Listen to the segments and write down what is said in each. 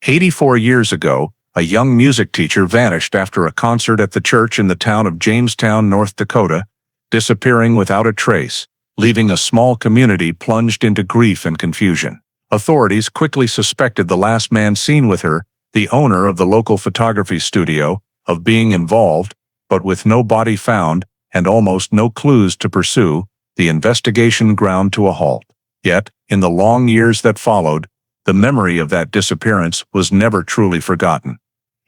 84 years ago, a young music teacher vanished after a concert at the church in the town of Jamestown, North Dakota, disappearing without a trace, leaving a small community plunged into grief and confusion. Authorities quickly suspected the last man seen with her, the owner of the local photography studio, of being involved, but with no body found and almost no clues to pursue, the investigation ground to a halt. Yet, in the long years that followed, the memory of that disappearance was never truly forgotten.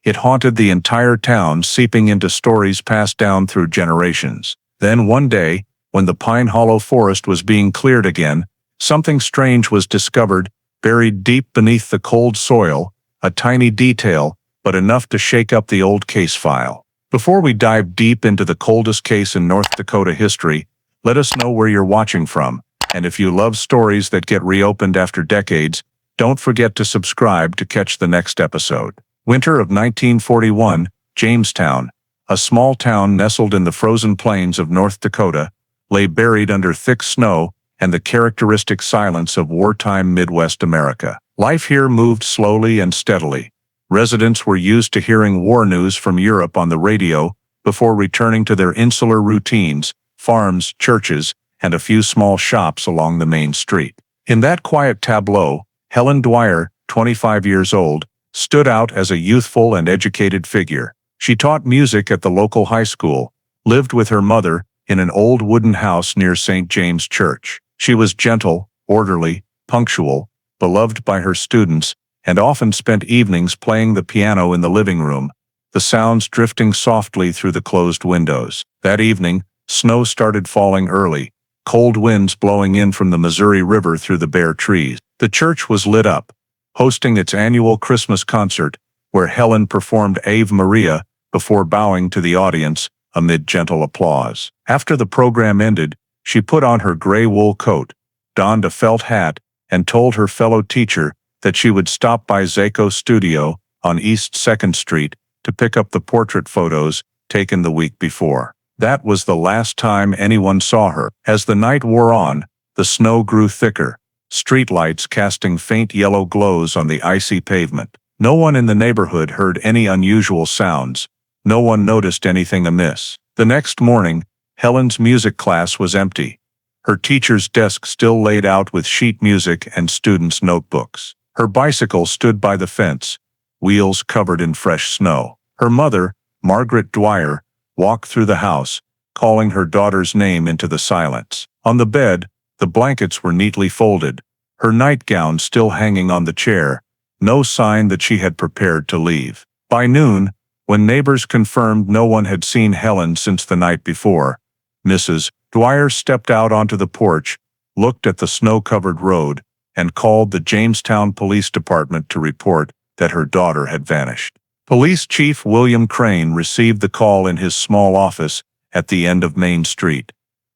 It haunted the entire town, seeping into stories passed down through generations. Then one day, when the Pine Hollow forest was being cleared again, something strange was discovered, buried deep beneath the cold soil, a tiny detail, but enough to shake up the old case file. Before we dive deep into the coldest case in North Dakota history, let us know where you're watching from, and if you love stories that get reopened after decades, don't forget to subscribe to catch the next episode. Winter of 1941, Jamestown, a small town nestled in the frozen plains of North Dakota, lay buried under thick snow and the characteristic silence of wartime Midwest America. Life here moved slowly and steadily. Residents were used to hearing war news from Europe on the radio before returning to their insular routines, farms, churches, and a few small shops along the main street. In that quiet tableau, Helen Dwyer, 25 years old, stood out as a youthful and educated figure. She taught music at the local high school, lived with her mother in an old wooden house near St. James Church. She was gentle, orderly, punctual, beloved by her students, and often spent evenings playing the piano in the living room, the sounds drifting softly through the closed windows. That evening, snow started falling early, cold winds blowing in from the Missouri River through the bare trees. The church was lit up, hosting its annual Christmas concert, where Helen performed Ave Maria before bowing to the audience amid gentle applause. After the program ended, she put on her gray wool coat, donned a felt hat, and told her fellow teacher that she would stop by Zaco's studio on East 2nd Street to pick up the portrait photos taken the week before. That was the last time anyone saw her. As the night wore on, the snow grew thicker, streetlights casting faint yellow glows on the icy pavement. No one in the neighborhood heard any unusual sounds. No one noticed anything amiss. The next morning, Helen's music class was empty. Her teacher's desk still laid out with sheet music and students' notebooks. Her bicycle stood by the fence, wheels covered in fresh snow. Her mother, Margaret Dwyer, walked through the house, calling her daughter's name into the silence. On the bed, the blankets were neatly folded, her nightgown still hanging on the chair, no sign that she had prepared to leave. By noon, when neighbors confirmed no one had seen Helen since the night before, Mrs. Dwyer stepped out onto the porch, looked at the snow-covered road, and called the Jamestown Police Department to report that her daughter had vanished. Police Chief William Crane received the call in his small office at the end of Main Street,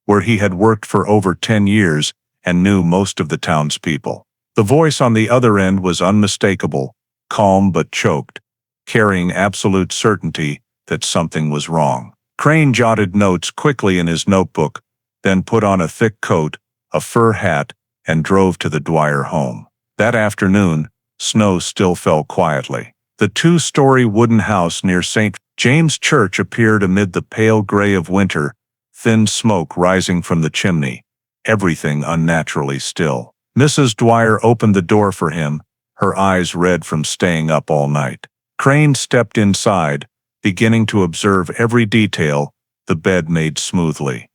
where he had worked for over 10 years and knew most of the townspeople. The voice on the other end was unmistakable, calm but choked, carrying absolute certainty that something was wrong. Crane jotted notes quickly in his notebook, then put on a thick coat, a fur hat, and drove to the Dwyer home. That afternoon, snow still fell quietly. The two-story wooden house near St. James Church appeared amid the pale gray of winter, thin smoke rising from the chimney, everything unnaturally still. Mrs. Dwyer opened the door for him, her eyes red from staying up all night. Crane stepped inside, beginning to observe every detail, the bed made smoothly,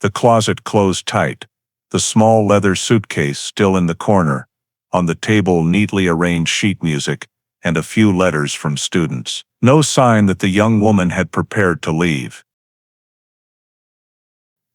the closet closed tight, the small leather suitcase still in the corner, on the table neatly arranged sheet music, and a few letters from students. No sign that the young woman had prepared to leave.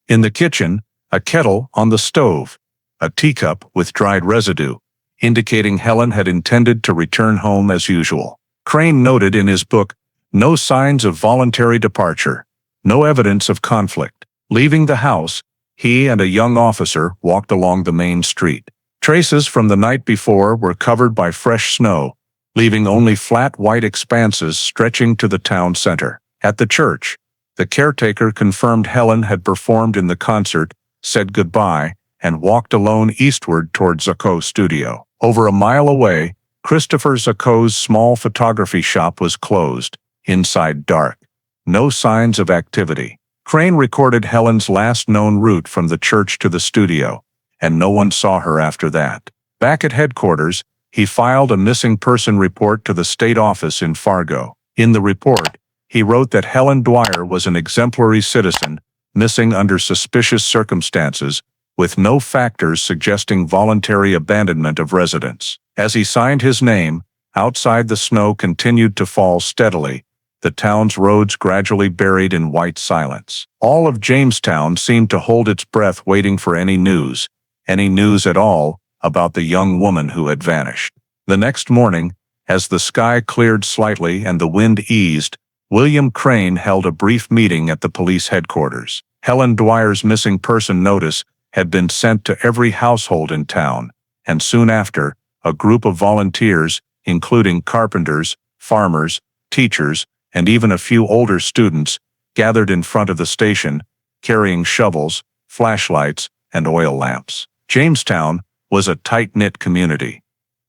In the kitchen, a kettle on the stove, a teacup with dried residue, indicating Helen had intended to return home as usual. Crane noted in his book, no signs of voluntary departure, no evidence of conflict. Leaving the house, he and a young officer walked along the main street. Traces from the night before were covered by fresh snow, leaving only flat white expanses stretching to the town center. At the church, the caretaker confirmed Helen had performed in the concert, said goodbye, and walked alone eastward toward Zaco's studio. Over a mile away, Christopher Zacco's small photography shop was closed, inside dark. No signs of activity. Crane recorded Helen's last known route from the church to the studio, and no one saw her after that. Back at headquarters, he filed a missing person report to the state office in Fargo. In the report, he wrote that Helen Dwyer was an exemplary citizen, missing under suspicious circumstances, with no factors suggesting voluntary abandonment of residence. As he signed his name, outside the snow continued to fall steadily, the town's roads gradually buried in white silence. All of Jamestown seemed to hold its breath waiting for any news at all, about the young woman who had vanished. The next morning, as the sky cleared slightly and the wind eased, William Crane held a brief meeting at the police headquarters. Helen Dwyer's missing person notice had been sent to every household in town, and soon after, a group of volunteers, including carpenters, farmers, teachers, and even a few older students, gathered in front of the station, carrying shovels, flashlights, and oil lamps. Jamestown was a tight-knit community.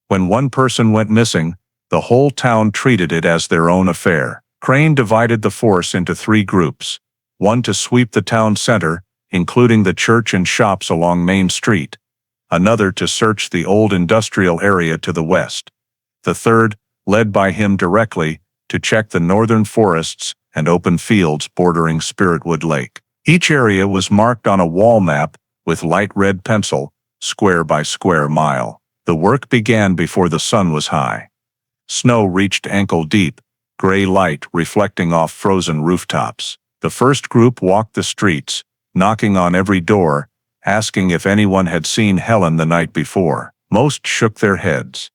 When one person went missing, the whole town treated it as their own affair. Crane divided the force into 3 groups, one to sweep the town center, including the church and shops along Main Street, another to search the old industrial area to the west, the third, led by him directly, to check the northern forests and open fields bordering Spiritwood Lake. Each area was marked on a wall map with light red pencil, square by square mile. The work began before the sun was high. Snow reached ankle deep, gray light reflecting off frozen rooftops. The first group walked the streets, knocking on every door, asking if anyone had seen Helen the night before. Most shook their heads.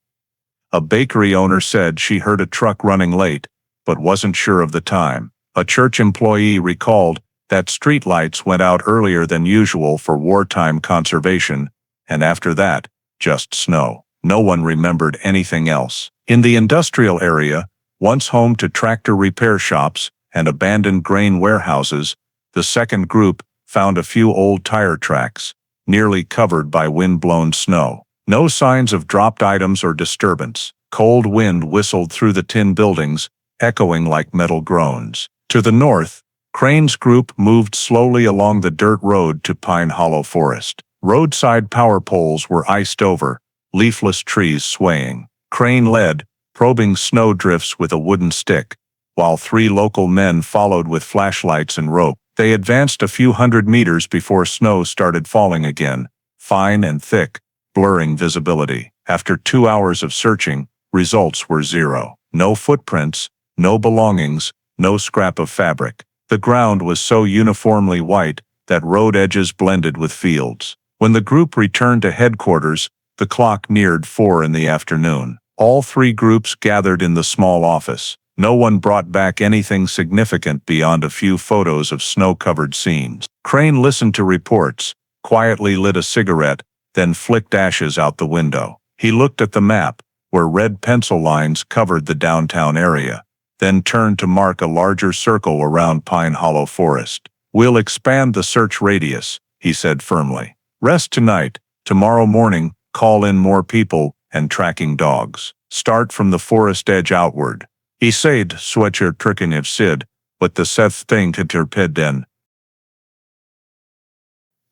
A bakery owner said she heard a truck running late, but wasn't sure of the time. A church employee recalled that streetlights went out earlier than usual for wartime conservation, and after that, just snow. No one remembered anything else. In the industrial area, once home to tractor repair shops and abandoned grain warehouses, the second group found a few old tire tracks, nearly covered by wind-blown snow. No signs of dropped items or disturbance. Cold wind whistled through the tin buildings, echoing like metal groans. To the north, Crane's group moved slowly along the dirt road to Pine Hollow Forest. Roadside power poles were iced over, leafless trees swaying. Crane led, probing snow drifts with a wooden stick, while 3 local men followed with flashlights and rope. They advanced a few hundred meters before snow started falling again, fine and thick, blurring visibility. After 2 hours of searching, results were 0. No footprints, no belongings, no scrap of fabric. The ground was so uniformly white that road edges blended with fields. When the group returned to headquarters, the clock neared 4 in the afternoon. All 3 groups gathered in the small office. No one brought back anything significant beyond a few photos of snow-covered scenes. Crane listened to reports, quietly lit a cigarette, then flicked ashes out the window. He looked at the map, where red pencil lines covered the downtown area, then turned to mark a larger circle around Pine Hollow Forest. "We'll expand the search radius," he said firmly. "Rest tonight. Tomorrow morning, call in more people and tracking dogs. Start from the forest edge outward. I said swetcher tricken of Sid, but the Seth thing to terpeden."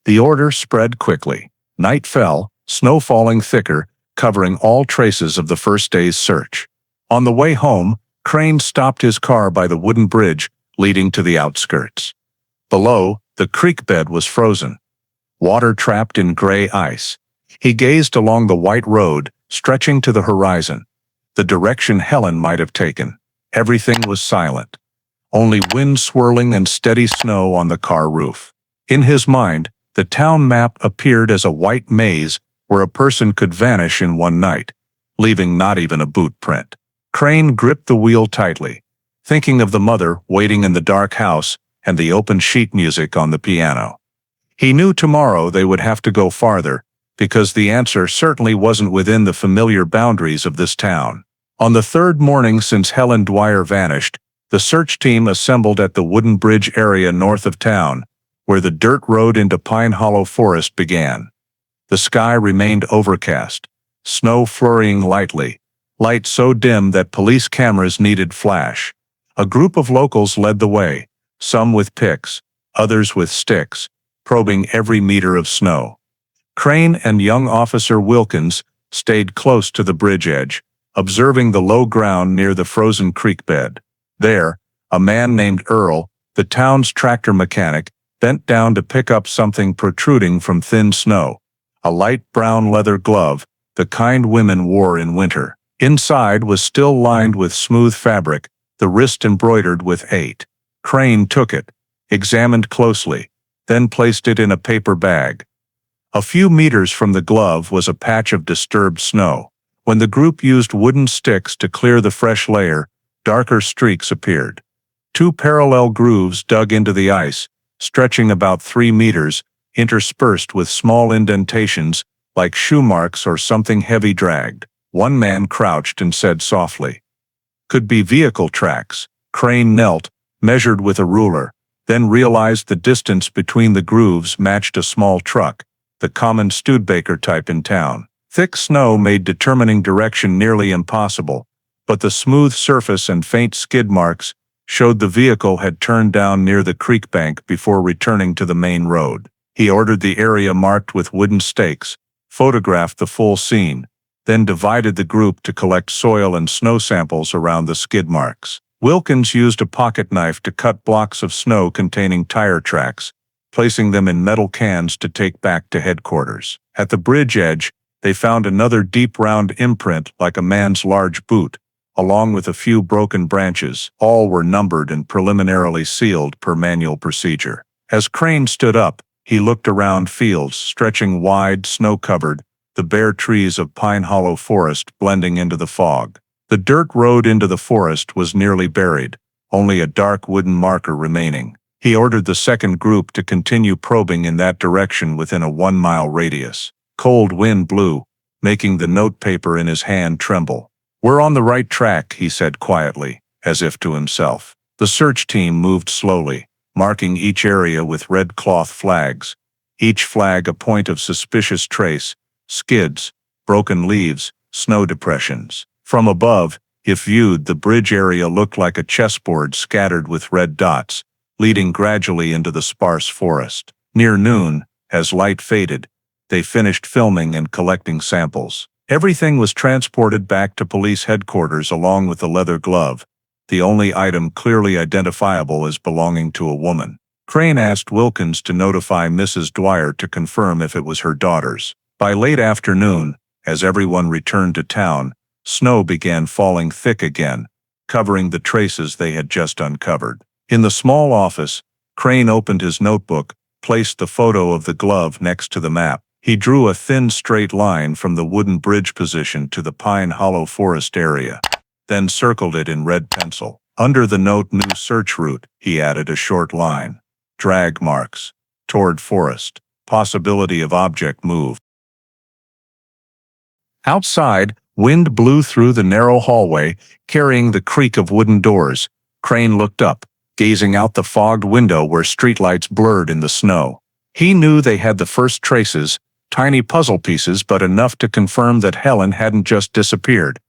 The order spread quickly. Night fell, snow falling thicker, covering all traces of the first day's search. On the way home, Crane stopped his car by the wooden bridge leading to the outskirts. Below, the creek bed was frozen, water trapped in gray ice. He gazed along the white road, stretching to the horizon, the direction Helen might have taken. Everything was silent, only wind swirling and steady snow on the car roof. In his mind, the town map appeared as a white maze where a person could vanish in one night, leaving not even a boot print. Crane gripped the wheel tightly, thinking of the mother waiting in the dark house and the open sheet music on the piano. He knew tomorrow they would have to go farther, because the answer certainly wasn't within the familiar boundaries of this town. On the 3rd morning since Helen Dwyer vanished, the search team assembled at the wooden bridge area north of town, where the dirt road into Pine Hollow Forest began. The sky remained overcast, snow flurrying lightly, light so dim that police cameras needed flash. A group of locals led the way, some with picks, others with sticks, probing every meter of snow. Crane and young Officer Wilkins stayed close to the bridge edge, observing the low ground near the frozen creek bed. There, a man named Earl, the town's tractor mechanic, bent down to pick up something protruding from thin snow. A light brown leather glove, the kind women wore in winter. Inside was still lined with smooth fabric, the wrist embroidered with 8. Crane took it, examined closely, then placed it in a paper bag. A few meters from the glove was a patch of disturbed snow. When the group used wooden sticks to clear the fresh layer, darker streaks appeared. 2 parallel grooves dug into the ice, stretching about 3 meters, interspersed with small indentations, like shoe marks or something heavy dragged. One man crouched and said softly, "Could be vehicle tracks." Crane knelt, measured with a ruler, then realized the distance between the grooves matched a small truck, the common Studebaker type in town. Thick snow made determining direction nearly impossible, but the smooth surface and faint skid marks showed the vehicle had turned down near the creek bank before returning to the main road. He ordered the area marked with wooden stakes, photographed the full scene, then divided the group to collect soil and snow samples around the skid marks. Wilkins used a pocket knife to cut blocks of snow containing tire tracks, placing them in metal cans to take back to headquarters. At the bridge edge, they found another deep round imprint like a man's large boot, along with a few broken branches. All were numbered and preliminarily sealed per manual procedure. As Crane stood up, he looked around fields stretching wide, snow-covered, the bare trees of Pine Hollow Forest blending into the fog. The dirt road into the forest was nearly buried, only a dark wooden marker remaining. He ordered the second group to continue probing in that direction within a 1-mile radius. Cold wind blew, making the notepaper in his hand tremble. "We're on the right track," he said quietly, as if to himself. The search team moved slowly, marking each area with red cloth flags, each flag a point of suspicious trace, skids, broken leaves, snow depressions. From above, if viewed, the bridge area looked like a chessboard scattered with red dots, leading gradually into the sparse forest. Near noon, as light faded, they finished filming and collecting samples. Everything was transported back to police headquarters along with the leather glove, the only item clearly identifiable as belonging to a woman. Crane asked Wilkins to notify Mrs. Dwyer to confirm if it was her daughter's. By late afternoon, as everyone returned to town, snow began falling thick again, covering the traces they had just uncovered. In the small office, Crane opened his notebook, placed the photo of the glove next to the map. He drew a thin straight line from the wooden bridge position to the Pine Hollow Forest area, then circled it in red pencil. Under the note "New Search Route," he added a short line. "Drag marks. Toward forest. Possibility of object move." Outside, wind blew through the narrow hallway, carrying the creak of wooden doors. Crane looked up, gazing out the fogged window where streetlights blurred in the snow. He knew they had the first traces, tiny puzzle pieces, but enough to confirm that Helen hadn't just disappeared.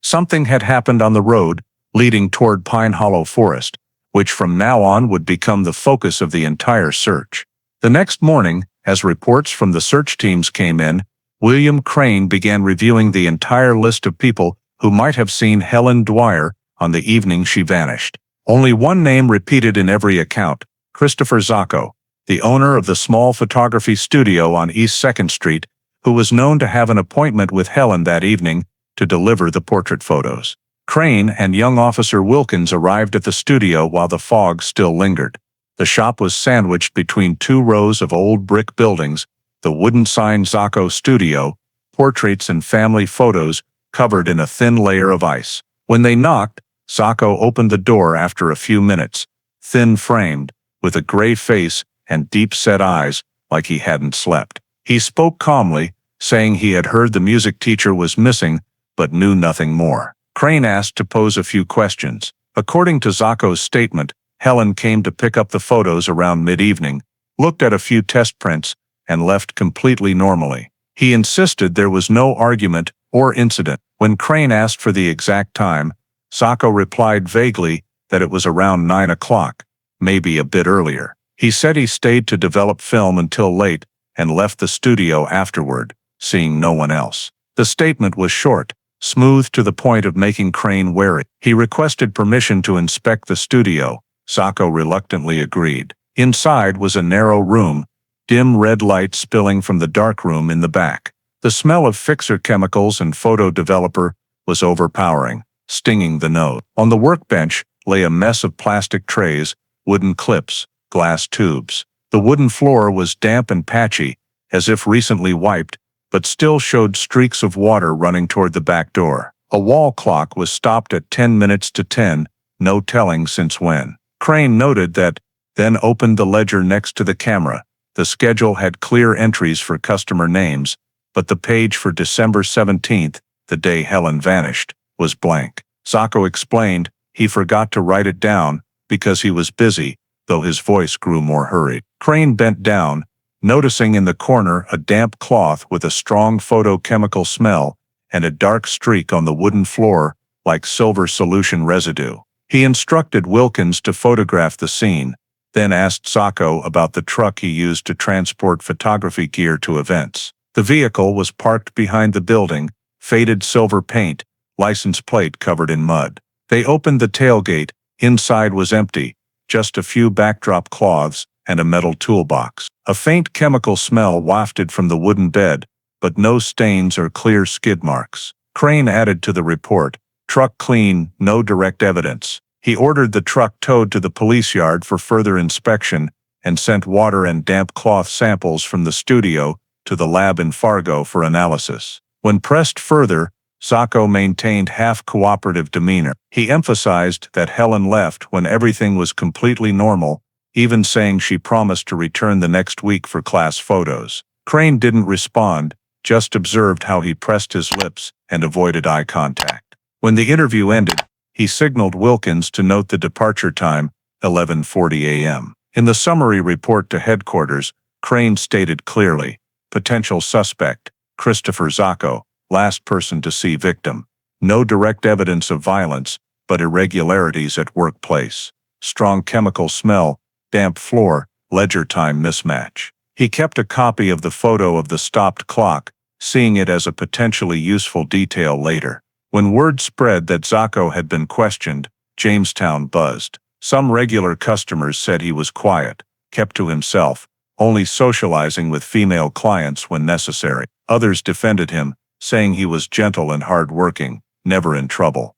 Something had happened on the road, leading toward Pine Hollow Forest, which from now on would become the focus of the entire search. The next morning, as reports from the search teams came in, William Crane began reviewing the entire list of people who might have seen Helen Dwyer on the evening she vanished. Only one name repeated in every account: Christopher Zacco, the owner of the small photography studio on East 2nd Street, who was known to have an appointment with Helen that evening to deliver the portrait photos. Crane and young Officer Wilkins arrived at the studio while the fog still lingered. The shop was sandwiched between 2 rows of old brick buildings, the wooden sign "Zacco Studio," portraits and family photos covered in a thin layer of ice. When they knocked, Zacco opened the door after a few minutes, thin-framed, with a gray face and deep-set eyes, like he hadn't slept. He spoke calmly, saying he had heard the music teacher was missing, but knew nothing more. Crane asked to pose a few questions. According to Zacco's statement, Helen came to pick up the photos around mid-evening, looked at a few test prints, and left completely normally. He insisted there was no argument or incident. When Crane asked for the exact time, Sacco replied vaguely that it was around 9 o'clock, maybe a bit earlier. He said he stayed to develop film until late and left the studio afterward, seeing no one else. The statement was short, smooth to the point of making Crane wary. He requested permission to inspect the studio. Sacco reluctantly agreed. Inside was a narrow room, dim red light spilling from the dark room in the back. The smell of fixer chemicals and photo developer was overpowering, stinging the nose. On the workbench lay a mess of plastic trays, wooden clips, glass tubes. The wooden floor was damp and patchy, as if recently wiped, but still showed streaks of water running toward the back door. A wall clock was stopped at 10 minutes to 10, no telling since when. Crane noted that, then opened the ledger next to the camera. The schedule had clear entries for customer names, but the page for December 17th, the day Helen vanished, was blank. Sacco explained he forgot to write it down because he was busy, though his voice grew more hurried. Crane bent down, noticing in the corner a damp cloth with a strong photochemical smell and a dark streak on the wooden floor like silver solution residue. He instructed Wilkins to photograph the scene, then asked Sacco about the truck he used to transport photography gear to events. The vehicle was parked behind the building, faded silver paint, license plate covered in mud. They opened the tailgate. Inside was empty, just a few backdrop cloths and a metal toolbox. A faint chemical smell wafted from the wooden bed, but no stains or clear skid marks. Crane added to the report, "Truck clean, no direct evidence." He ordered the truck towed to the police yard for further inspection and sent water and damp cloth samples from the studio to the lab in Fargo for analysis. When pressed further, Sacco maintained half-cooperative demeanor. He emphasized that Helen left when everything was completely normal, even saying she promised to return the next week for class photos. Crane didn't respond, just observed how he pressed his lips and avoided eye contact. When the interview ended, he signaled Wilkins to note the departure time, 11:40 a.m. In the summary report to headquarters, Crane stated clearly, potential suspect, Christopher Sacco, last person to see victim. No direct evidence of violence, but irregularities at workplace. Strong chemical smell, damp floor, ledger time mismatch. He kept a copy of the photo of the stopped clock, seeing it as a potentially useful detail later. When word spread that Sacco had been questioned, Jamestown buzzed. Some regular customers said he was quiet, kept to himself, only socializing with female clients when necessary. Others defended him, saying he was gentle and hard-working, never in trouble.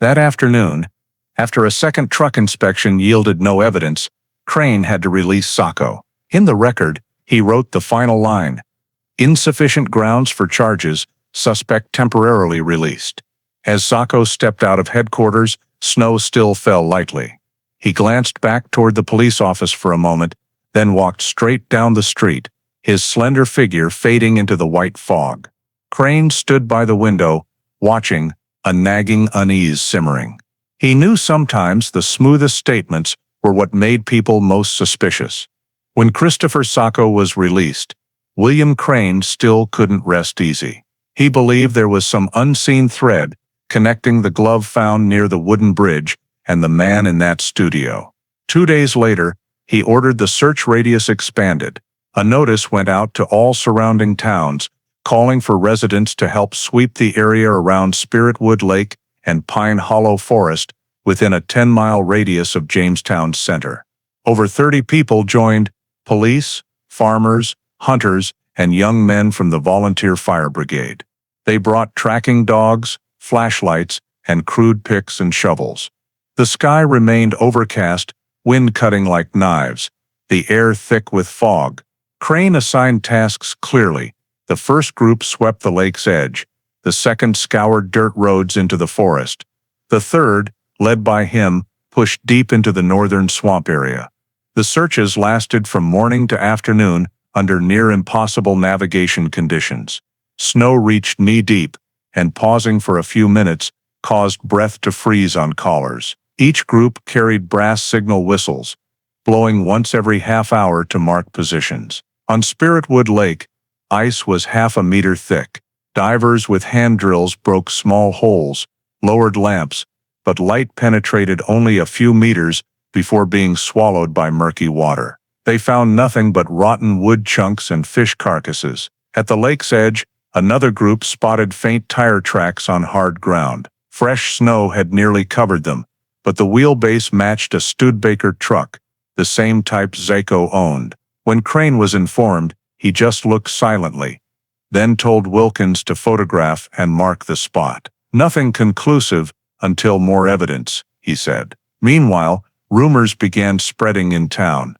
That afternoon, after a second truck inspection yielded no evidence, Crane had to release Sacco. In the record, he wrote the final line, "Insufficient grounds for charges, suspect temporarily released." As Sacco stepped out of headquarters, snow still fell lightly. He glanced back toward the police office for a moment, then walked straight down the street, his slender figure fading into the white fog. Crane stood by the window, watching, a nagging unease simmering. He knew sometimes the smoothest statements were what made people most suspicious. When Christopher Sacco was released, William Crane still couldn't rest easy. He believed there was some unseen thread connecting the glove found near the wooden bridge and the man in that studio. 2 days later, he ordered the search radius expanded. A notice went out to all surrounding towns, calling for residents to help sweep the area around Spiritwood Lake and Pine Hollow Forest within a 10-mile radius of Jamestown's center. Over 30 people joined, police, farmers, hunters, and young men from the volunteer fire brigade. They brought tracking dogs, flashlights, and crude picks and shovels. The sky remained overcast, wind cutting like knives, the air thick with fog. Crane assigned tasks clearly. The first group swept the lake's edge. The second scoured dirt roads into the forest. The third, led by him, pushed deep into the northern swamp area. The searches lasted from morning to afternoon under near impossible navigation conditions. Snow reached knee-deep, and pausing for a few minutes caused breath to freeze on collars. Each group carried brass signal whistles, blowing once every half hour to mark positions. On Spiritwood Lake, Ice was half a meter thick. Divers with hand drills broke small holes, lowered lamps, but light penetrated only a few meters before being swallowed by murky water. They found nothing but rotten wood chunks and fish carcasses. At the lake's edge, another group spotted faint tire tracks on hard ground. Fresh snow had nearly covered them, but the wheelbase matched a Studebaker truck, the same type Zaco owned. When Crane was informed, he just looked silently, then told Wilkins to photograph and mark the spot. Nothing conclusive until more evidence, he said. Meanwhile, rumors began spreading in town.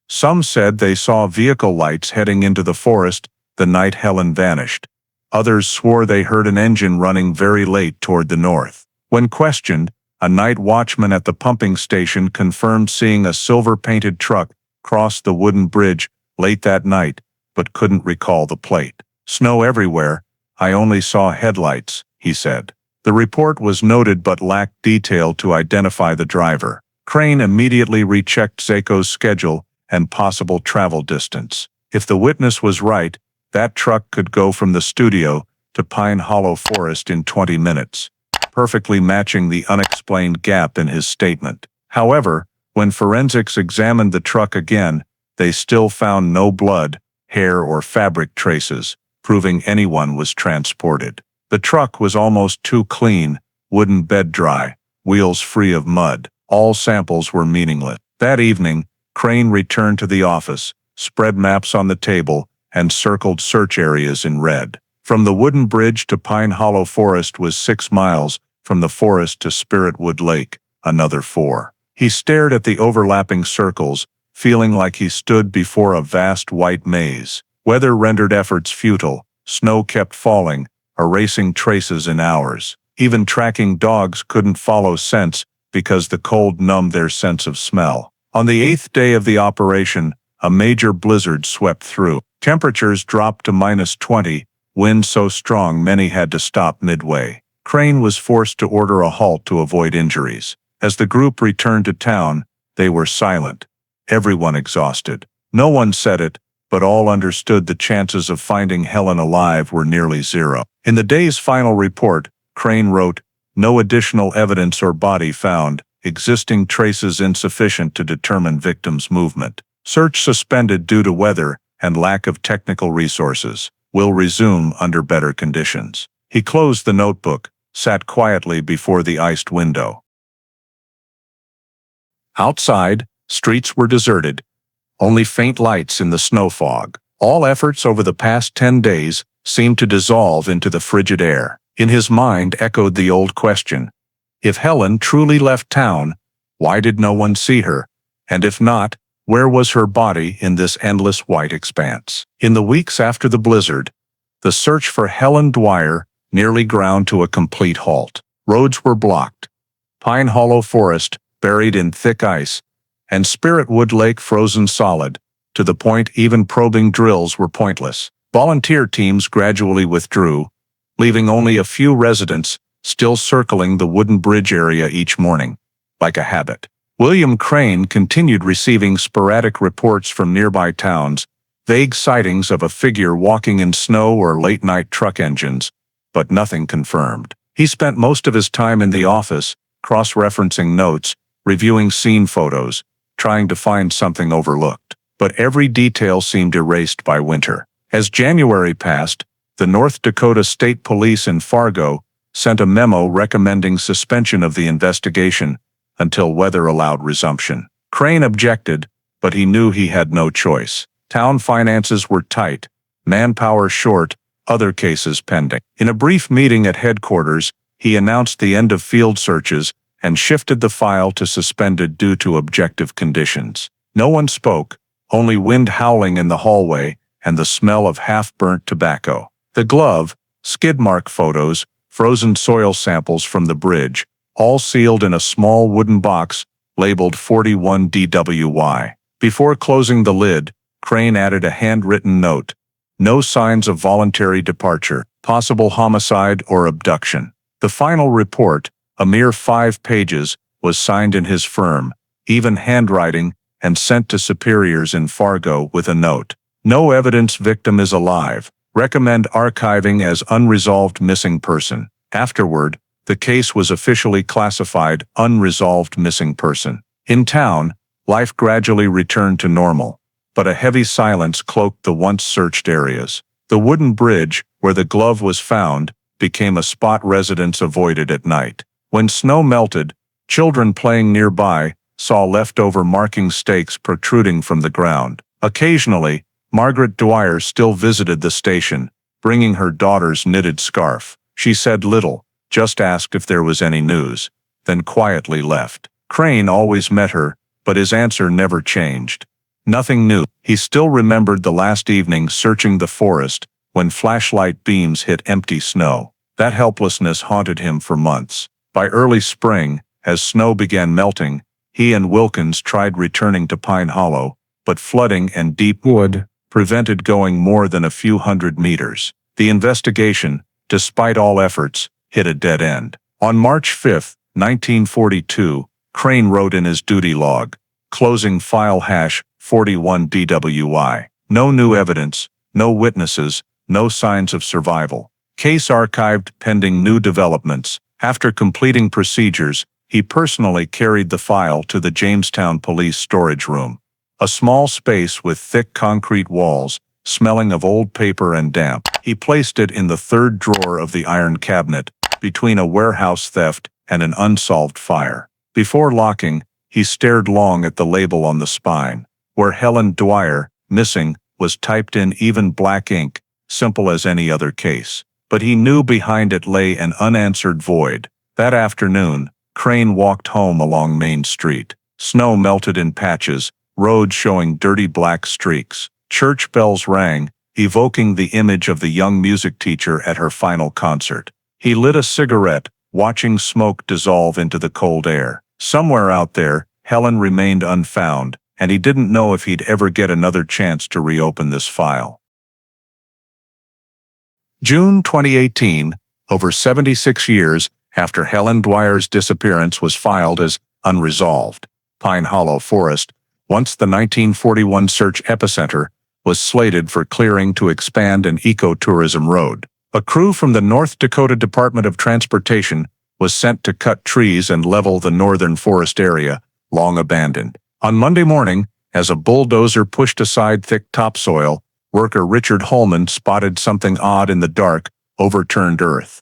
Some said they saw vehicle lights heading into the forest the night Helen vanished. Others swore they heard an engine running very late toward the north. When questioned, a night watchman at the pumping station confirmed seeing a silver-painted truck cross the wooden bridge late that night, but couldn't recall the plate. Snow everywhere, I only saw headlights, he said. The report was noted but lacked detail to identify the driver. Crane immediately rechecked Zaco's schedule and possible travel distance. If the witness was right, that truck could go from the studio to Pine Hollow Forest in 20 minutes, perfectly matching the unexplained gap in his statement. However, when forensics examined the truck again, they still found no blood, hair, or fabric traces, proving anyone was transported. The truck was almost too clean, wooden bed dry, wheels free of mud. All samples were meaningless. That evening, Crane returned to the office, spread maps on the table, and circled search areas in red. From the wooden bridge to Pine Hollow Forest was 6 miles, from the forest to Spiritwood Lake, another 4. He stared at the overlapping circles, feeling like he stood before a vast white maze. Weather rendered efforts futile, snow kept falling, erasing traces in hours. Even tracking dogs couldn't follow scents because the cold numbed their sense of smell. On the 8th day of the operation, a major blizzard swept through. Temperatures dropped to -20, wind so strong many had to stop midway. Crane was forced to order a halt to avoid injuries. As the group returned to town, they were silent, everyone exhausted. No one said it, but all understood the chances of finding Helen alive were nearly zero. In the day's final report, Crane wrote, "No additional evidence or body found, existing traces insufficient to determine victim's movement. Search suspended due to weather and lack of technical resources. Will resume under better conditions." He closed the notebook, sat quietly before the iced window. Outside, streets were deserted, only faint lights in the snow fog. All efforts over the past 10 days seemed to dissolve into the frigid air. In his mind echoed the old question: if Helen truly left town, why did no one see her? And if not, where was her body in this endless white expanse? In the weeks after the blizzard, the search for Helen Dwyer nearly ground to a complete halt. Roads were blocked, Pine Hollow Forest buried in thick ice, and Spiritwood Lake frozen solid, to the point even probing drills were pointless. Volunteer teams gradually withdrew, leaving only a few residents still circling the wooden bridge area each morning, like a habit. William Crane continued receiving sporadic reports from nearby towns, vague sightings of a figure walking in snow or late-night truck engines, but nothing confirmed. He spent most of his time in the office, cross-referencing notes, reviewing scene photos, trying to find something overlooked. But every detail seemed erased by winter. As January passed, the North Dakota State Police in Fargo sent a memo recommending suspension of the investigation until weather allowed resumption. Crane objected, but he knew he had no choice. Town finances were tight, manpower short, other cases pending. In a brief meeting at headquarters, he announced the end of field searches and shifted the file to suspended due to objective conditions. No one spoke, only wind howling in the hallway and the smell of half-burnt tobacco. The glove, skid mark photos, frozen soil samples from the bridge, all sealed in a small wooden box labeled 41 DWY. Before closing the lid, Crane added a handwritten note: "No signs of voluntary departure, possible homicide or abduction." The final report, a mere 5 pages, was signed in his firm, even handwriting, and sent to superiors in Fargo with a note: No evidence victim is alive. Recommend archiving as unresolved missing person. Afterward, the case was officially classified unresolved missing person. In town, life gradually returned to normal, but a heavy silence cloaked the once searched areas. The wooden bridge, where the glove was found, became a spot residents avoided at night. When snow melted, children playing nearby saw leftover marking stakes protruding from the ground. Occasionally, Margaret Dwyer still visited the station, bringing her daughter's knitted scarf. She said little, just asked if there was any news, then quietly left. Crane always met her, but his answer never changed. Nothing new. He still remembered the last evening searching the forest, when flashlight beams hit empty snow. That helplessness haunted him for months. By early spring, as snow began melting, he and Wilkins tried returning to Pine Hollow, but flooding and deep wood prevented going more than a few hundred meters. The investigation, despite all efforts, hit a dead end. On March 5, 1942, Crane wrote in his duty log, closing file #41 DWI. No new evidence, no witnesses, no signs of survival. Case archived pending new developments. After completing procedures, he personally carried the file to the Jamestown police storage room. A small space with thick concrete walls, smelling of old paper and damp. He placed it in the third drawer of the iron cabinet, between a warehouse theft and an unsolved fire. Before locking, he stared long at the label on the spine, where Helen Dwyer, missing, was typed in even black ink, simple as any other case. But he knew behind it lay an unanswered void. That afternoon, Crane walked home along Main Street. Snow melted in patches, roads showing dirty black streaks. Church bells rang, evoking the image of the young music teacher at her final concert. He lit a cigarette, watching smoke dissolve into the cold air. Somewhere out there, Helen remained unfound, and he didn't know if he'd ever get another chance to reopen this file. June 2018, over 76 years after Helen Dwyer's disappearance was filed as unresolved. Pine Hollow Forest, once the 1941 search epicenter, was slated for clearing to expand an ecotourism road. A crew from the North Dakota Department of Transportation was sent to cut trees and level the northern forest area, long abandoned. On Monday morning, as a bulldozer pushed aside thick topsoil, worker Richard Holman spotted something odd in the dark, overturned earth.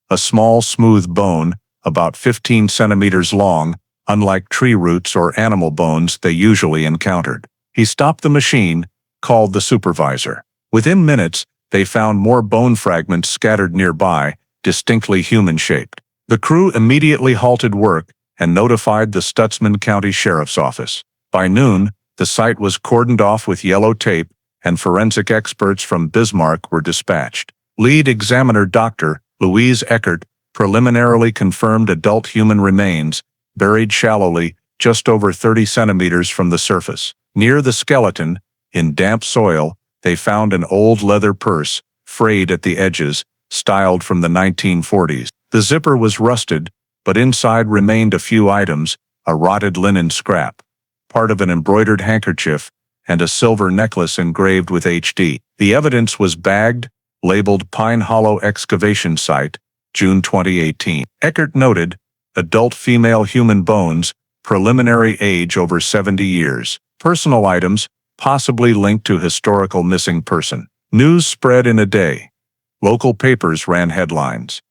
A small, smooth bone, about 15 centimeters long, unlike tree roots or animal bones they usually encountered. He stopped the machine, called the supervisor. Within minutes, they found more bone fragments scattered nearby, distinctly human-shaped. The crew immediately halted work and notified the Stutsman County Sheriff's Office. By noon, the site was cordoned off with yellow tape, and forensic experts from Bismarck were dispatched. Lead examiner Dr. Louise Eckert preliminarily confirmed adult human remains, buried shallowly, just over 30 centimeters from the surface. Near the skeleton, in damp soil, they found an old leather purse, frayed at the edges, styled from the 1940s. The zipper was rusted, but inside remained a few items, a rotted linen scrap, part of an embroidered handkerchief, and a silver necklace engraved with HD. The evidence was bagged, labeled Pine Hollow Excavation Site, June 2018. Eckert noted, adult female human bones, preliminary age over 70 years. Personal items, possibly linked to historical missing person. News spread in a day. Local papers ran headlines.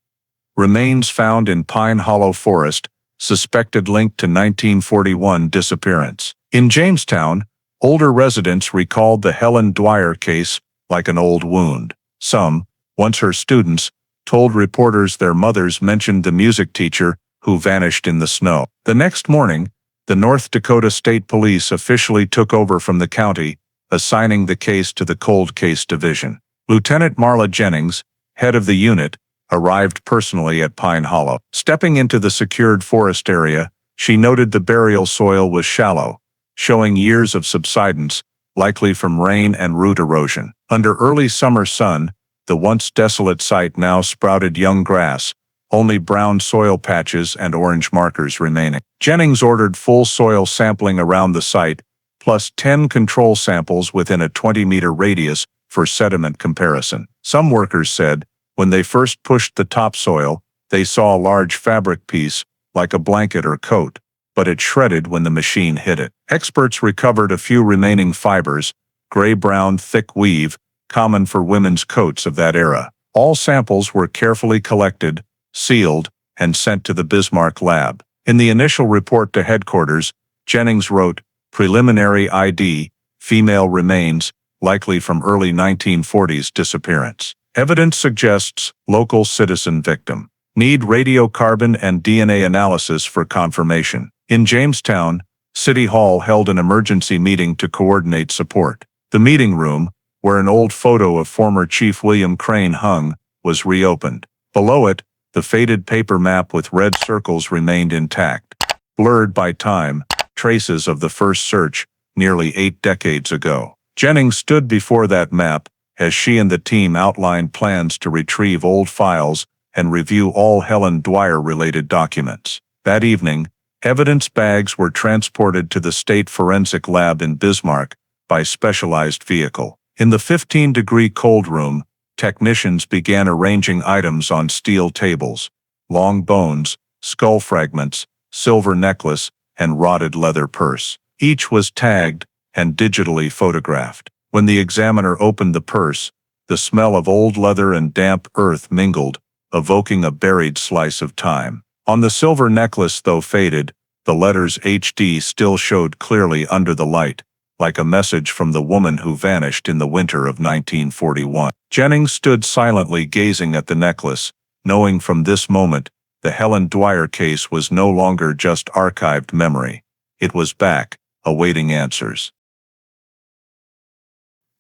Remains found in Pine Hollow Forest, suspected linked to 1941 disappearance. In Jamestown, older residents recalled the Helen Dwyer case like an old wound. Some, once her students, told reporters their mothers mentioned the music teacher who vanished in the snow. The next morning, the North Dakota State Police officially took over from the county, assigning the case to the Cold Case Division. Lieutenant Marla Jennings, head of the unit, arrived personally at Pine Hollow. Stepping into the secured forest area, she noted the burial soil was shallow, showing years of subsidence, likely from rain and root erosion. Under early summer sun, the once desolate site now sprouted young grass, only brown soil patches and orange markers remaining. Jennings ordered full soil sampling around the site, plus 10 control samples within a 20-meter radius for sediment comparison. Some workers said, when they first pushed the topsoil, they saw a large fabric piece, like a blanket or coat, but it shredded when the machine hit it. Experts recovered a few remaining fibers, gray-brown thick weave, common for women's coats of that era. All samples were carefully collected, sealed, and sent to the Bismarck lab. In the initial report to headquarters, Jennings wrote, "Preliminary ID, female remains, likely from early 1940s disappearance. Evidence suggests local citizen victim. Need radiocarbon and DNA analysis for confirmation." In Jamestown, City Hall held an emergency meeting to coordinate support. The meeting room, where an old photo of former Chief William Crane hung, was reopened. Below it, the faded paper map with red circles remained intact, blurred by time, traces of the first search, nearly 8 decades ago. Jennings stood before that map as she and the team outlined plans to retrieve old files and review all Helen Dwyer-related documents. That evening, evidence bags were transported to the State Forensic Lab in Bismarck by specialized vehicle. In the 15-degree cold room, technicians began arranging items on steel tables: long bones, skull fragments, silver necklace, and rotted leather purse. Each was tagged and digitally photographed. When the examiner opened the purse, the smell of old leather and damp earth mingled, evoking a buried slice of time. On the silver necklace, though faded, the letters HD still showed clearly under the light, like a message from the woman who vanished in the winter of 1941. Jennings stood silently gazing at the necklace, knowing from this moment the Helen Dwyer case was no longer just archived memory. It was back, awaiting answers.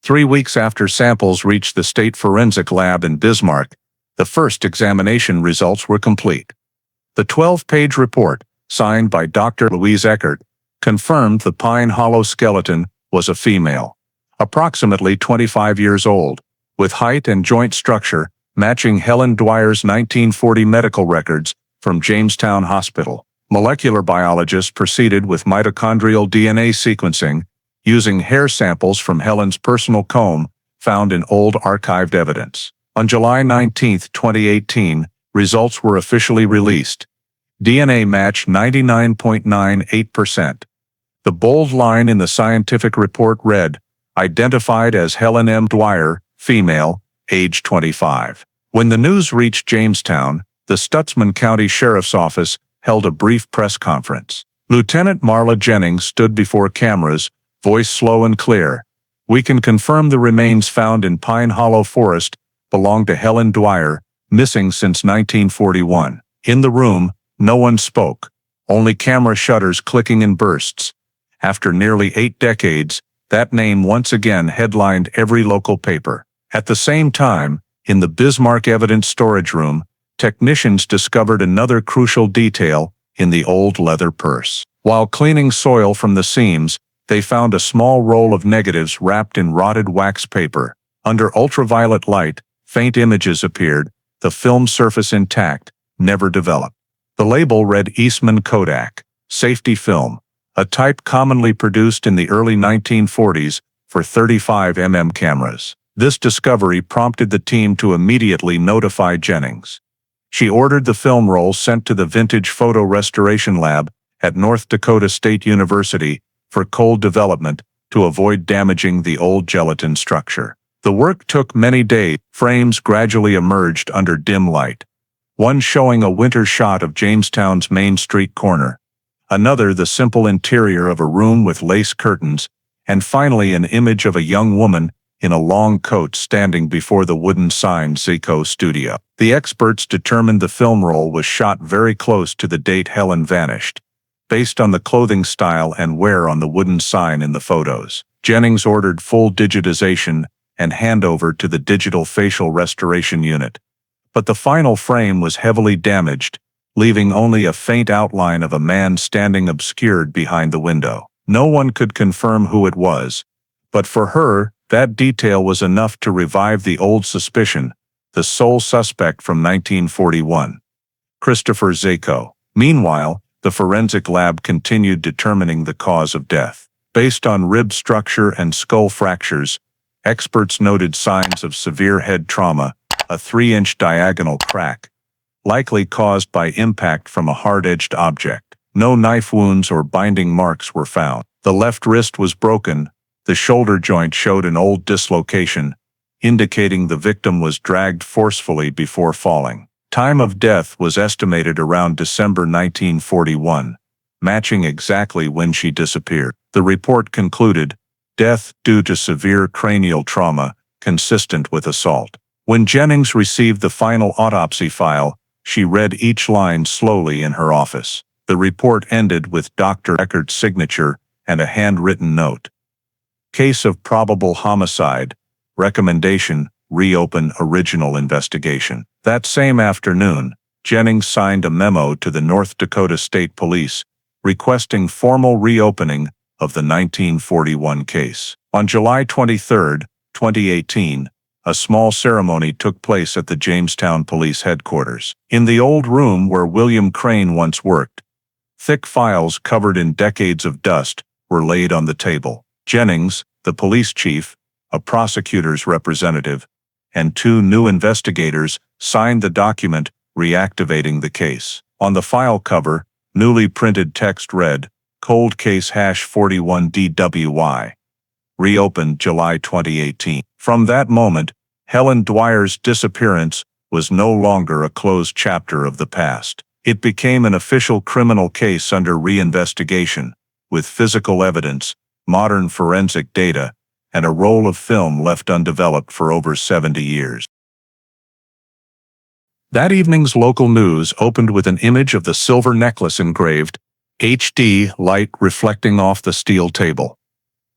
3 weeks after samples reached the State Forensic Lab in Bismarck, the first examination results were complete. The 12-page report, signed by Dr. Louise Eckert, confirmed the Pine Hollow skeleton was a female, approximately 25 years old, with height and joint structure matching Helen Dwyer's 1940 medical records from Jamestown Hospital. Molecular biologists proceeded with mitochondrial DNA sequencing using hair samples from Helen's personal comb found in old archived evidence. On July 19, 2018, results were officially released. DNA match 99.98%. The bold line in the scientific report read, "Identified as Helen M. Dwyer, female, age 25." When the news reached Jamestown, the Stutsman County Sheriff's Office held a brief press conference. Lieutenant Marla Jennings stood before cameras, voice slow and clear. "We can confirm the remains found in Pine Hollow Forest belong to Helen Dwyer, missing since 1941. In the room, no one spoke, only camera shutters clicking in bursts. After nearly 8 decades, that name once again headlined every local paper. At the same time, in the Bismarck evidence storage room, technicians discovered another crucial detail in the old leather purse. While cleaning soil from the seams, they found a small roll of negatives wrapped in rotted wax paper. Under ultraviolet light, faint images appeared, the film surface intact, never developed. The label read Eastman Kodak, safety film, a type commonly produced in the early 1940s for 35mm cameras. This discovery prompted the team to immediately notify Jennings. She ordered the film roll sent to the Vintage Photo Restoration Lab at North Dakota State University for cold development to avoid damaging the old gelatin structure. The work took many days. Frames gradually emerged under dim light. One showing a winter shot of Jamestown's Main Street corner, another the simple interior of a room with lace curtains, and finally an image of a young woman in a long coat standing before the wooden sign Zico Studio. The experts determined the film roll was shot very close to the date Helen vanished, based on the clothing style and wear on the wooden sign in the photos. Jennings ordered full digitization and handover to the Digital Facial Restoration Unit. But the final frame was heavily damaged, leaving only a faint outline of a man standing obscured behind the window. No one could confirm who it was, but for her, that detail was enough to revive the old suspicion, the sole suspect from 1941, Christopher Zico. Meanwhile, the forensic lab continued determining the cause of death. Based on rib structure and skull fractures, experts noted signs of severe head trauma, a 3-inch diagonal crack, likely caused by impact from a hard-edged object. No knife wounds or binding marks were found. The left wrist was broken. The shoulder joint showed an old dislocation, indicating the victim was dragged forcefully before falling. Time of death was estimated around December 1941, matching exactly when she disappeared. The report concluded, death due to severe cranial trauma, consistent with assault. When Jennings received the final autopsy file, she read each line slowly in her office. The report ended with Dr. Eckhart's signature and a handwritten note. Case of probable homicide. Recommendation, reopen original investigation. That same afternoon, Jennings signed a memo to the North Dakota State Police, requesting formal reopening of the 1941 case. On July 23, 2018, a small ceremony took place at the Jamestown Police Headquarters. In the old room where William Crane once worked, thick files covered in decades of dust were laid on the table. Jennings, the police chief, a prosecutor's representative, and 2 new investigators signed the document reactivating the case. On the file cover, newly printed text read, Cold Case #41 DWY. Reopened July 2018. From that moment, Helen Dwyer's disappearance was no longer a closed chapter of the past. It became an official criminal case under reinvestigation, with physical evidence, modern forensic data, and a roll of film left undeveloped for over 70 years. That evening's local news opened with an image of the silver necklace engraved, HD light reflecting off the steel table.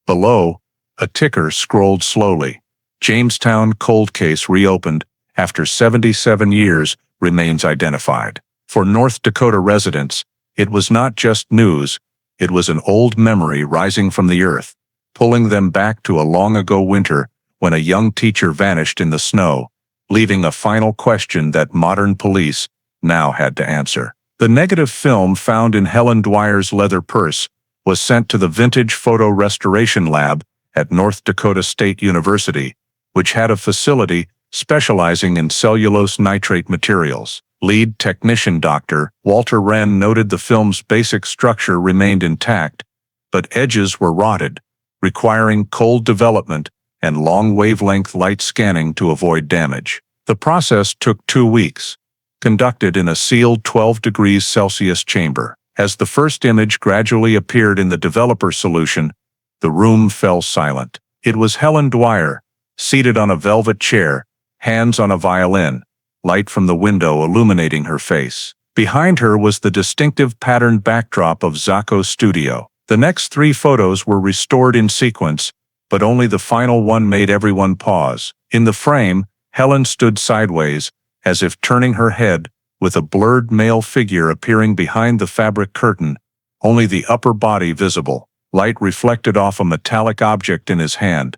Below, a ticker scrolled slowly. Jamestown cold case reopened after 77 years remains identified. For North Dakota residents, it was not just news, it was an old memory rising from the earth, pulling them back to a long-ago winter when a young teacher vanished in the snow, leaving a final question that modern police now had to answer. The negative film found in Helen Dwyer's leather purse was sent to the Vintage Photo Restoration Lab at North Dakota State University, which had a facility specializing in cellulose nitrate materials. Lead technician Dr. Walter Wren noted the film's basic structure remained intact, but edges were rotted, requiring cold development and long wavelength light scanning to avoid damage. The process took 2 weeks, conducted in a sealed 12 degrees Celsius chamber. As the first image gradually appeared in the developer solution, the room fell silent. It was Helen Dwyer, seated on a velvet chair, hands on a violin, light from the window illuminating her face. Behind her was the distinctive patterned backdrop of Zacco's studio. The next 3 photos were restored in sequence, but only the final one made everyone pause. In the frame, Helen stood sideways, as if turning her head, with a blurred male figure appearing behind the fabric curtain, only the upper body visible. Light reflected off a metallic object in his hand,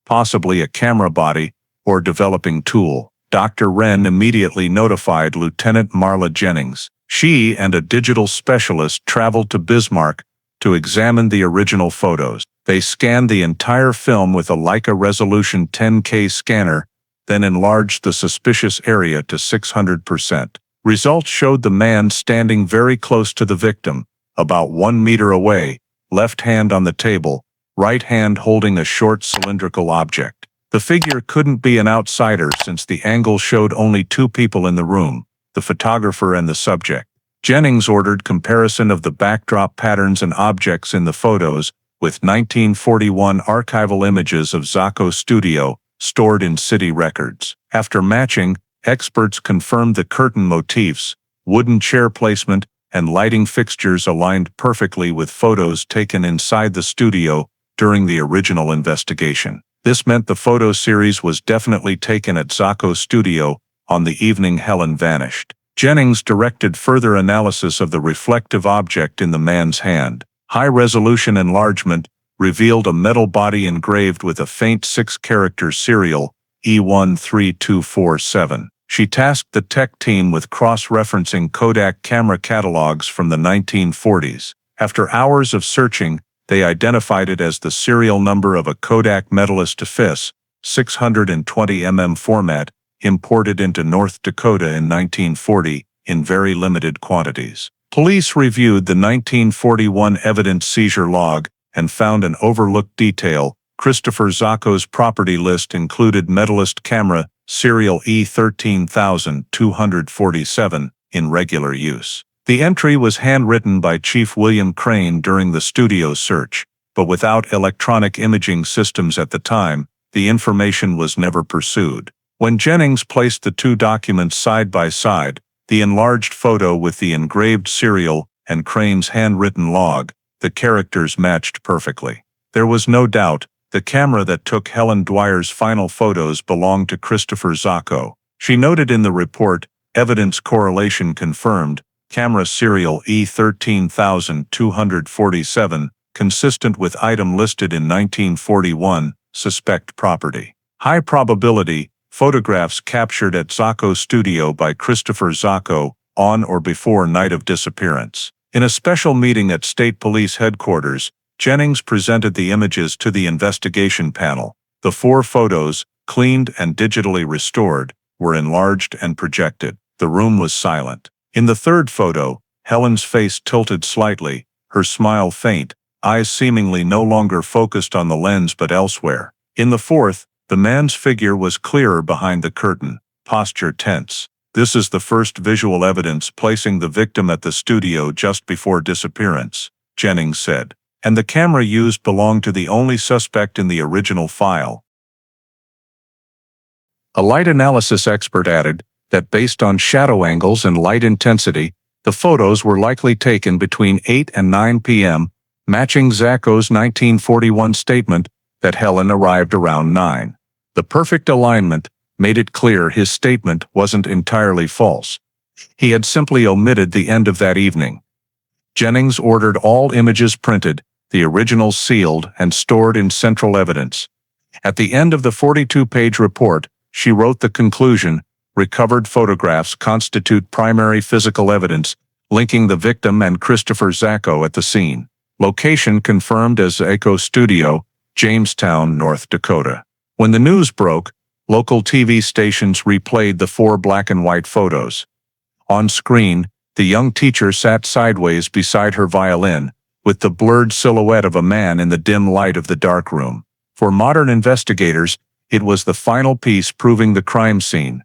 possibly a camera body or developing tool. Dr. Wren immediately notified Lieutenant Marla Jennings. She and a digital specialist traveled to Bismarck to examine the original photos. They scanned the entire film with a Leica resolution 10K scanner, then enlarged the suspicious area to 600%. Results showed the man standing very close to the victim, about 1 meter away, left hand on the table, right hand holding a short cylindrical object. The figure couldn't be an outsider since the angle showed only 2 people in the room, the photographer and the subject. Jennings ordered comparison of the backdrop patterns and objects in the photos with 1941 archival images of Zacco's studio stored in city records. After matching, experts confirmed the curtain motifs, wooden chair placement, and lighting fixtures aligned perfectly with photos taken inside the studio during the original investigation. This meant the photo series was definitely taken at Zacco's studio on the evening Helen vanished. Jennings directed further analysis of the reflective object in the man's hand. High-resolution enlargement revealed a metal body engraved with a faint 6-character serial, E13247. She tasked the tech team with cross-referencing Kodak camera catalogs from the 1940s. After hours of searching, They identified it as the serial number of a Kodak Medalist FIS 620 format imported into North Dakota in 1940 in very limited quantities. Police reviewed the 1941 evidence seizure log and found an overlooked detail. Christopher Zacco's property list included Medalist camera serial E13247 in regular use. The entry was handwritten by Chief William Crane during the studio search, but without electronic imaging systems at the time, the information was never pursued. When Jennings placed the two documents side by side, the enlarged photo with the engraved serial and Crane's handwritten log, the characters matched perfectly. There was no doubt the camera that took Helen Dwyer's final photos belonged to Christopher Zacco. She noted in the report, evidence correlation confirmed, camera serial E13247, consistent with item listed in 1941, suspect property. High probability, photographs captured at Zacco's studio by Christopher Zacco on or before night of disappearance. In a special meeting at State Police Headquarters, Jennings presented the images to the investigation panel. The 4 photos, cleaned and digitally restored, were enlarged and projected. The room was silent. In the 3rd photo, Helen's face tilted slightly, her smile faint, eyes seemingly no longer focused on the lens but elsewhere. In the 4th, the man's figure was clearer behind the curtain, posture tense. This is the first visual evidence placing the victim at the studio just before disappearance, Jennings said. And the camera used belonged to the only suspect in the original file. A light analysis expert added that based on shadow angles and light intensity, the photos were likely taken between 8 and 9 p.m., matching Zacco's 1941 statement that Helen arrived around 9. The perfect alignment made it clear his statement wasn't entirely false. He had simply omitted the end of that evening. Jennings ordered all images printed, the originals sealed and stored in central evidence. At the end of the 42-page report, she wrote the conclusion, recovered photographs constitute primary physical evidence, linking the victim and Christopher Zacco at the scene. Location confirmed as Zacco's studio, Jamestown, North Dakota. When the news broke, local TV stations replayed the 4 black and white photos. On screen, the young teacher sat sideways beside her violin, with the blurred silhouette of a man in the dim light of the dark room. For modern investigators, it was the final piece proving the crime scene.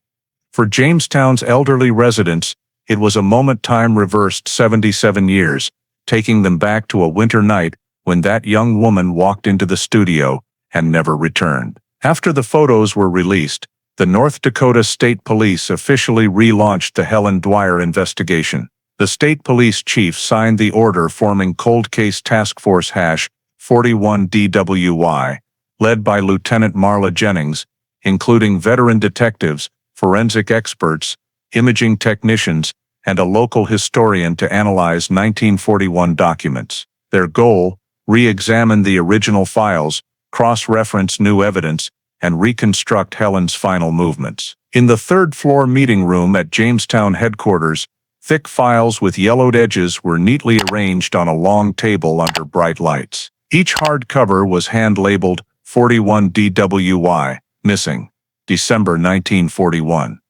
For Jamestown's elderly residents, it was a moment time reversed 77 years, taking them back to a winter night when that young woman walked into the studio and never returned. After the photos were released, the North Dakota State Police officially relaunched the Helen Dwyer investigation. The state police chief signed the order forming Cold Case Task Force #41DWY, led by Lieutenant Marla Jennings, including veteran detectives, forensic experts, imaging technicians, and a local historian to analyze 1941 documents. Their goal: re-examine the original files, cross-reference new evidence, and reconstruct Helen's final movements. In the 3rd floor meeting room at Jamestown headquarters, thick files with yellowed edges were neatly arranged on a long table under bright lights. Each hardcover was hand-labeled 41DWY, missing, December 1941.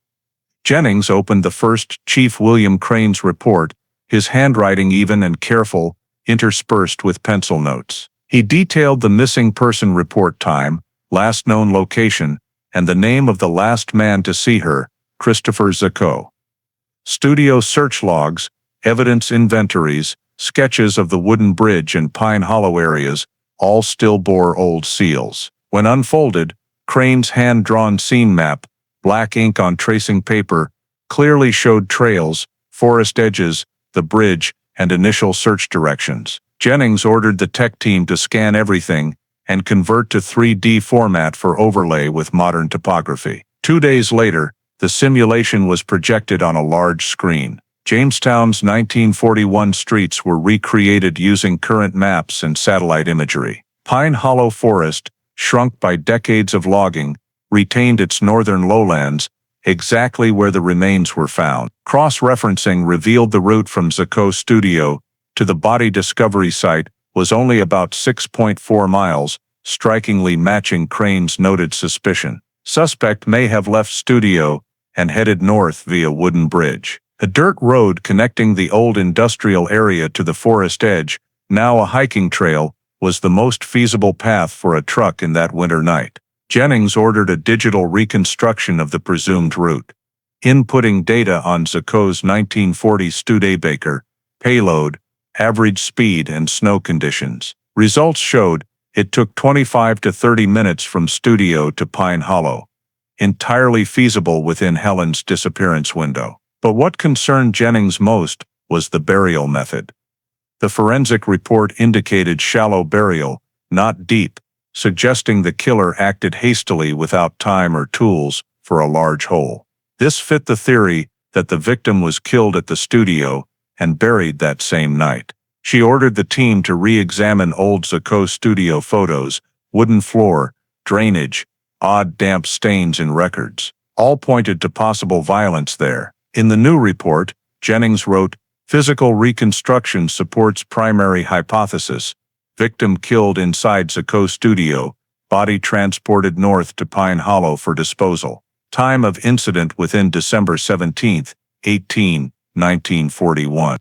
Jennings opened the first Chief William Crane's report, his handwriting even and careful, interspersed with pencil notes. He detailed the missing person report time, last known location, and the name of the last man to see her, Christopher Zacco. Studio search logs, evidence inventories, sketches of the wooden bridge and Pine Hollow areas, all still bore old seals. When unfolded, Crane's hand-drawn scene map, black ink on tracing paper, clearly showed trails, forest edges, the bridge, and initial search directions. Jennings ordered the tech team to scan everything and convert to 3D format for overlay with modern topography. 2 days later, the simulation was projected on a large screen. Jamestown's 1941 streets were recreated using current maps and satellite imagery. Pine Hollow Forest, shrunk by decades of logging, retained its northern lowlands, exactly where the remains were found. Cross-referencing revealed the route from Zacco's studio to the body discovery site was only about 6.4 miles, strikingly matching Crane's noted suspicion. Suspect may have left studio and headed north via wooden bridge. A dirt road connecting the old industrial area to the forest edge, now a hiking trail, was the most feasible path for a truck in that winter night. Jennings ordered a digital reconstruction of the presumed route. Inputting data on Zako's 1940 Studebaker, payload, average speed and snow conditions. Results showed it took 25 to 30 minutes from studio to Pine Hollow, entirely feasible within Helen's disappearance window. But what concerned Jennings most was the burial method. The forensic report indicated shallow burial, not deep, suggesting the killer acted hastily without time or tools for a large hole. This fit the theory that the victim was killed at the studio and buried that same night. She ordered the team to re-examine old Zako studio photos, wooden floor, drainage, odd damp stains in records. All pointed to possible violence there. In the new report, Jennings wrote, "Physical reconstruction supports primary hypothesis. Victim killed inside Zako studio, body transported north to Pine Hollow for disposal. Time of incident within December 17, 1941.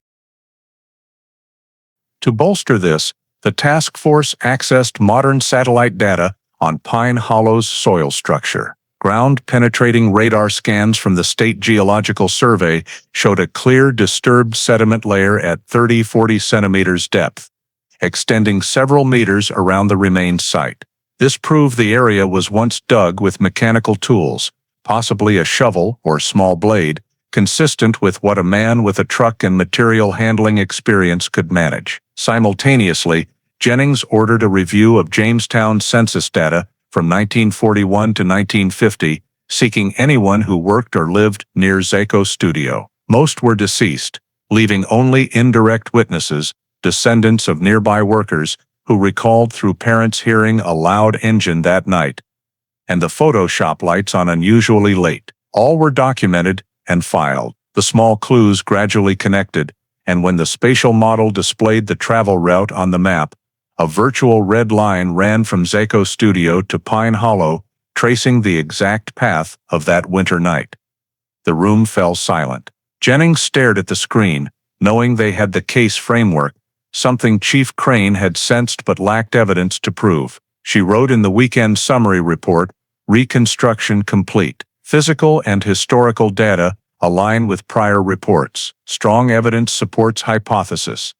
To bolster this, the task force accessed modern satellite data on Pine Hollow's soil structure. Ground-penetrating radar scans from the State Geological Survey showed a clear, disturbed sediment layer at 30-40 centimeters depth, extending several meters around the remains site. This proved the area was once dug with mechanical tools, possibly a shovel or small blade, consistent with what a man with a truck and material handling experience could manage. Simultaneously, Jennings ordered a review of Jamestown census data from 1941 to 1950, seeking anyone who worked or lived near Zako studio. Most were deceased, leaving only indirect witnesses, descendants of nearby workers, who recalled through parents hearing a loud engine that night, and the Photoshop lights on unusually late. All were documented and filed. The small clues gradually connected, and when the spatial model displayed the travel route on the map, a virtual red line ran from Zako studio to Pine Hollow, tracing the exact path of that winter night. The room fell silent. Jennings stared at the screen, knowing they had the case framework, something Chief Crane had sensed but lacked evidence to prove. She wrote in the weekend summary report, "Reconstruction complete. Physical and historical data align with prior reports. Strong evidence supports hypothesis.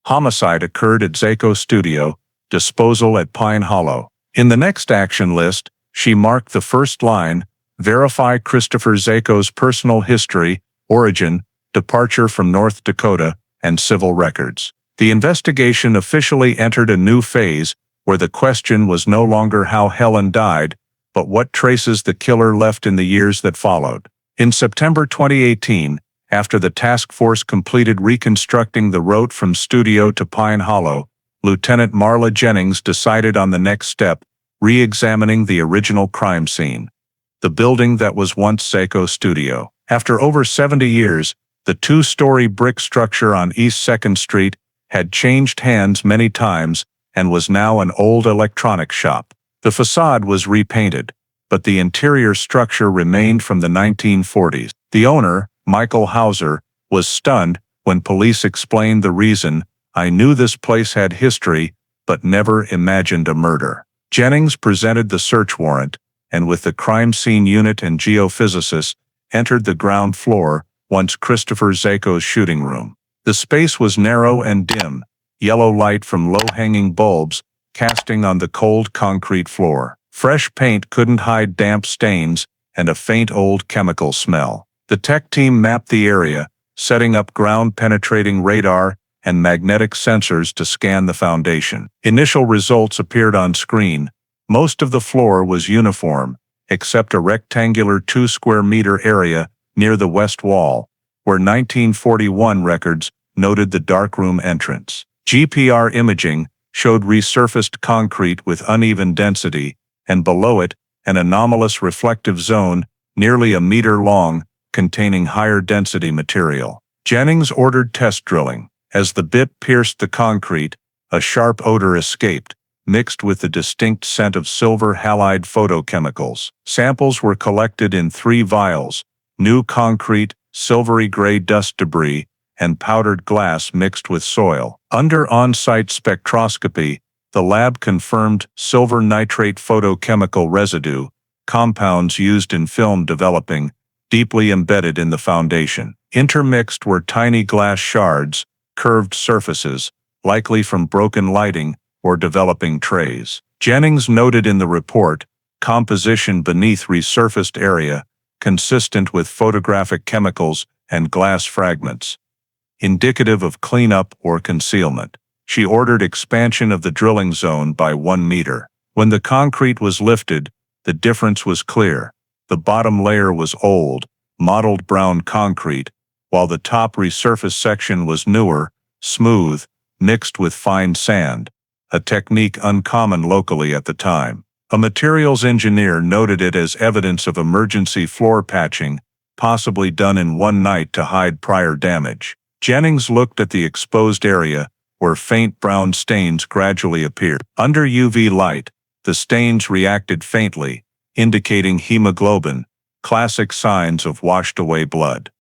Homicide occurred at Zako studio, disposal at Pine Hollow." In the next action list, she marked the first line, "Verify Christopher Zako's personal history, origin, departure from North Dakota, and civil records." The investigation officially entered a new phase, where the question was no longer how Helen died, but what traces the killer left in the years that followed. In September 2018, after the task force completed reconstructing the route from studio to Pine Hollow, Lieutenant Marla Jennings decided on the next step, re-examining the original crime scene, the building that was once Zako studio. After over 70 years, the two-story brick structure on East 2nd Street had changed hands many times and was now an old electronics shop. The facade was repainted, but the interior structure remained from the 1940s. The owner, Michael Hauser, was stunned when police explained the reason. "I knew this place had history, but never imagined a murder." Jennings presented the search warrant, and with the crime scene unit and geophysicists, entered the ground floor, once Christopher Zako's shooting room. The space was narrow and dim, yellow light from low-hanging bulbs casting on the cold concrete floor. Fresh paint couldn't hide damp stains, and a faint old chemical smell. The tech team mapped the area, setting up ground-penetrating radar and magnetic sensors to scan the foundation. Initial results appeared on screen. Most of the floor was uniform, except a rectangular 2-square-meter area near the west wall, where 1941 records noted the darkroom entrance. GPR imaging showed resurfaced concrete with uneven density, and below it, an anomalous reflective zone, nearly a meter long, containing higher density material. Jennings ordered test drilling. As the bit pierced the concrete, A sharp odor escaped, mixed with the distinct scent of silver halide photochemicals. Samples were collected in 3 vials: new concrete, silvery gray dust debris, and powdered glass mixed with soil. Under on-site spectroscopy, the lab confirmed silver nitrate photochemical residue, compounds used in film developing, deeply embedded in the foundation. Intermixed were tiny glass shards, curved surfaces, likely from broken lighting or developing trays. Jennings noted in the report, composition beneath resurfaced area, consistent with photographic chemicals and glass fragments, indicative of cleanup or concealment. She ordered expansion of the drilling zone by 1 meter. When the concrete was lifted, the difference was clear. The bottom layer was old, mottled brown concrete, while the top resurfaced section was newer, smooth, mixed with fine sand, a technique uncommon locally at the time. A materials engineer noted it as evidence of emergency floor patching, possibly done in one night to hide prior damage. Jennings looked at the exposed area, where faint brown stains gradually appeared. Under UV light, the stains reacted faintly, indicating hemoglobin, classic signs of washed-away blood.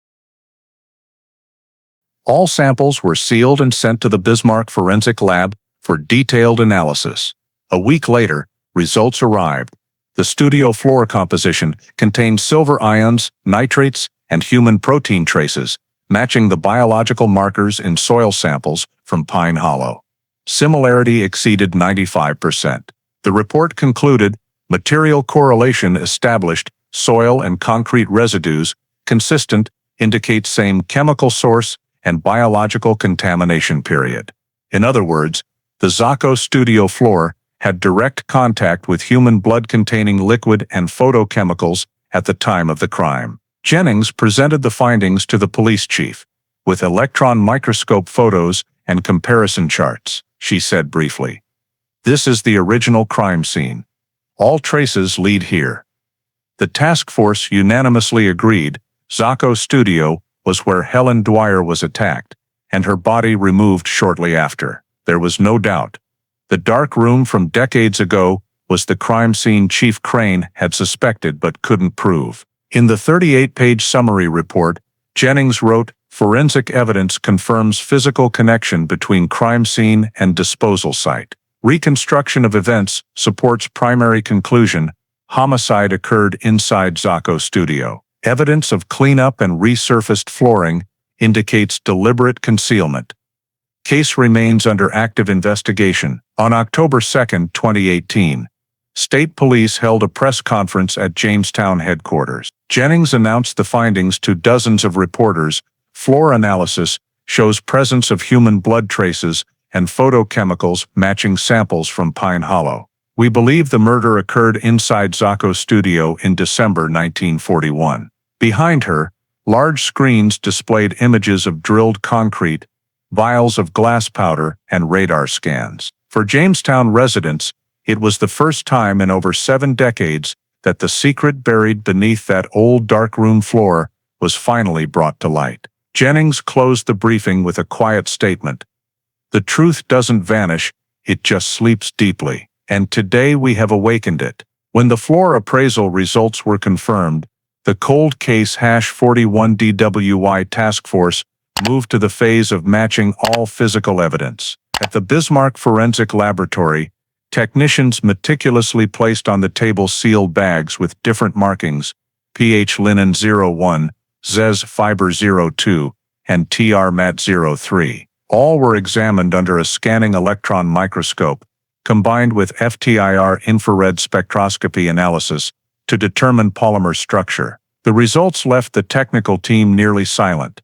All samples were sealed and sent to the Bismarck Forensic Lab for detailed analysis. A week later, results arrived. The studio floor composition contained silver ions, nitrates, and human protein traces, matching the biological markers in soil samples from Pine Hollow. Similarity exceeded 95%. The report concluded, material correlation established, soil and concrete residues, consistent, indicate same chemical source and biological contamination period. In other words, the Zacco studio floor had direct contact with human blood containing liquid and photochemicals at the time of the crime. Jennings presented the findings to the police chief, with electron microscope photos and comparison charts. She said briefly, "This is the original crime scene. All traces lead here." The task force unanimously agreed Zacco studio was where Helen Dwyer was attacked, and her body removed shortly after. There was no doubt. The dark room from decades ago was the crime scene Chief Crane had suspected but couldn't prove. In the 38-page summary report, Jennings wrote, "Forensic evidence confirms physical connection between crime scene and disposal site. Reconstruction of events supports primary conclusion, homicide occurred inside Zacco studio. Evidence of cleanup and resurfaced flooring indicates deliberate concealment. Case remains under active investigation." On October 2, 2018, State Police held a press conference at Jamestown headquarters. Jennings announced the findings to dozens of reporters. Floor analysis shows presence of human blood traces and photochemicals matching samples from Pine Hollow. We believe the murder occurred inside Zacco studio in December 1941. Behind her, large screens displayed images of drilled concrete, vials of glass powder, and radar scans. For Jamestown residents, it was the first time in over 7 decades that the secret buried beneath that old dark-room floor was finally brought to light. Jennings closed the briefing with a quiet statement. "The truth doesn't vanish, it just sleeps deeply. And today we have awakened it." When the floor appraisal results were confirmed, the Cold Case #41 DWI task force moved to the phase of matching all physical evidence. At the Bismarck Forensic Laboratory, technicians meticulously placed on the table sealed bags with different markings, pH linen 01, Zez fiber 02, and TR mat 03. All were examined under a scanning electron microscope, combined with FTIR infrared spectroscopy analysis to determine polymer structure. The results left the technical team nearly silent.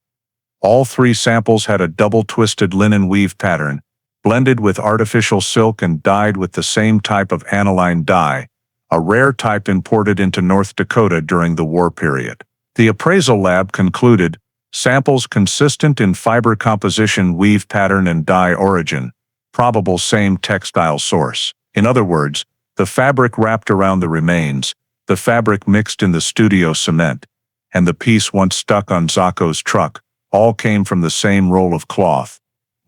All 3 samples had a double-twisted linen weave pattern, blended with artificial silk and dyed with the same type of aniline dye, a rare type imported into North Dakota during the war period. The appraisal lab concluded, samples consistent in fiber composition, weave pattern, and dye origin, probable same textile source. In other words, the fabric wrapped around the remains, the fabric mixed in the studio cement, and the piece once stuck on Zacco's truck, all came from the same roll of cloth.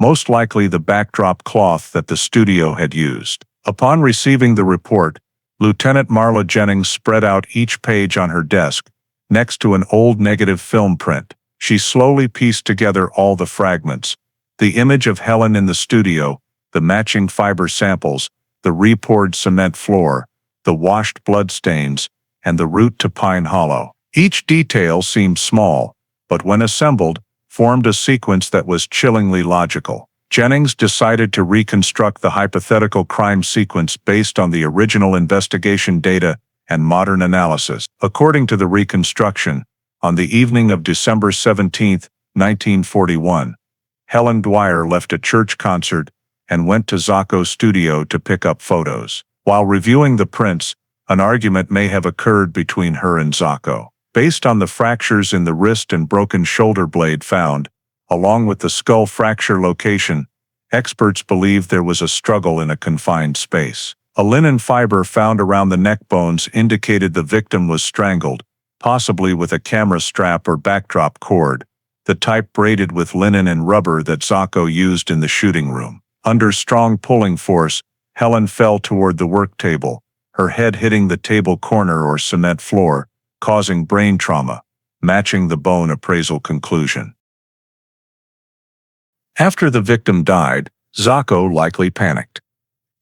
most likely the backdrop cloth that the studio had used. Upon receiving the report, Lieutenant Marla Jennings spread out each page on her desk, next to an old negative film print. She slowly pieced together all the fragments: the image of Helen in the studio, the matching fiber samples, the re-poured cement floor, the washed bloodstains, and the route to Pine Hollow. Each detail seemed small, but when assembled, formed a sequence that was chillingly logical. Jennings decided to reconstruct the hypothetical crime sequence based on the original investigation data and modern analysis. According to the reconstruction, on the evening of December 17, 1941, Helen Dwyer left a church concert and went to Zacco's studio to pick up photos. While reviewing the prints, an argument may have occurred between her and Zacco. Based on the fractures in the wrist and broken shoulder blade found, along with the skull fracture location, experts believe there was a struggle in a confined space. A linen fiber found around the neck bones indicated the victim was strangled, possibly with a camera strap or backdrop cord, the type braided with linen and rubber that Zacco used in the shooting room. Under strong pulling force, Helen fell toward the work table, her head hitting the table corner or cement floor, causing brain trauma, matching the bone appraisal conclusion. After the victim died, Zacco likely panicked.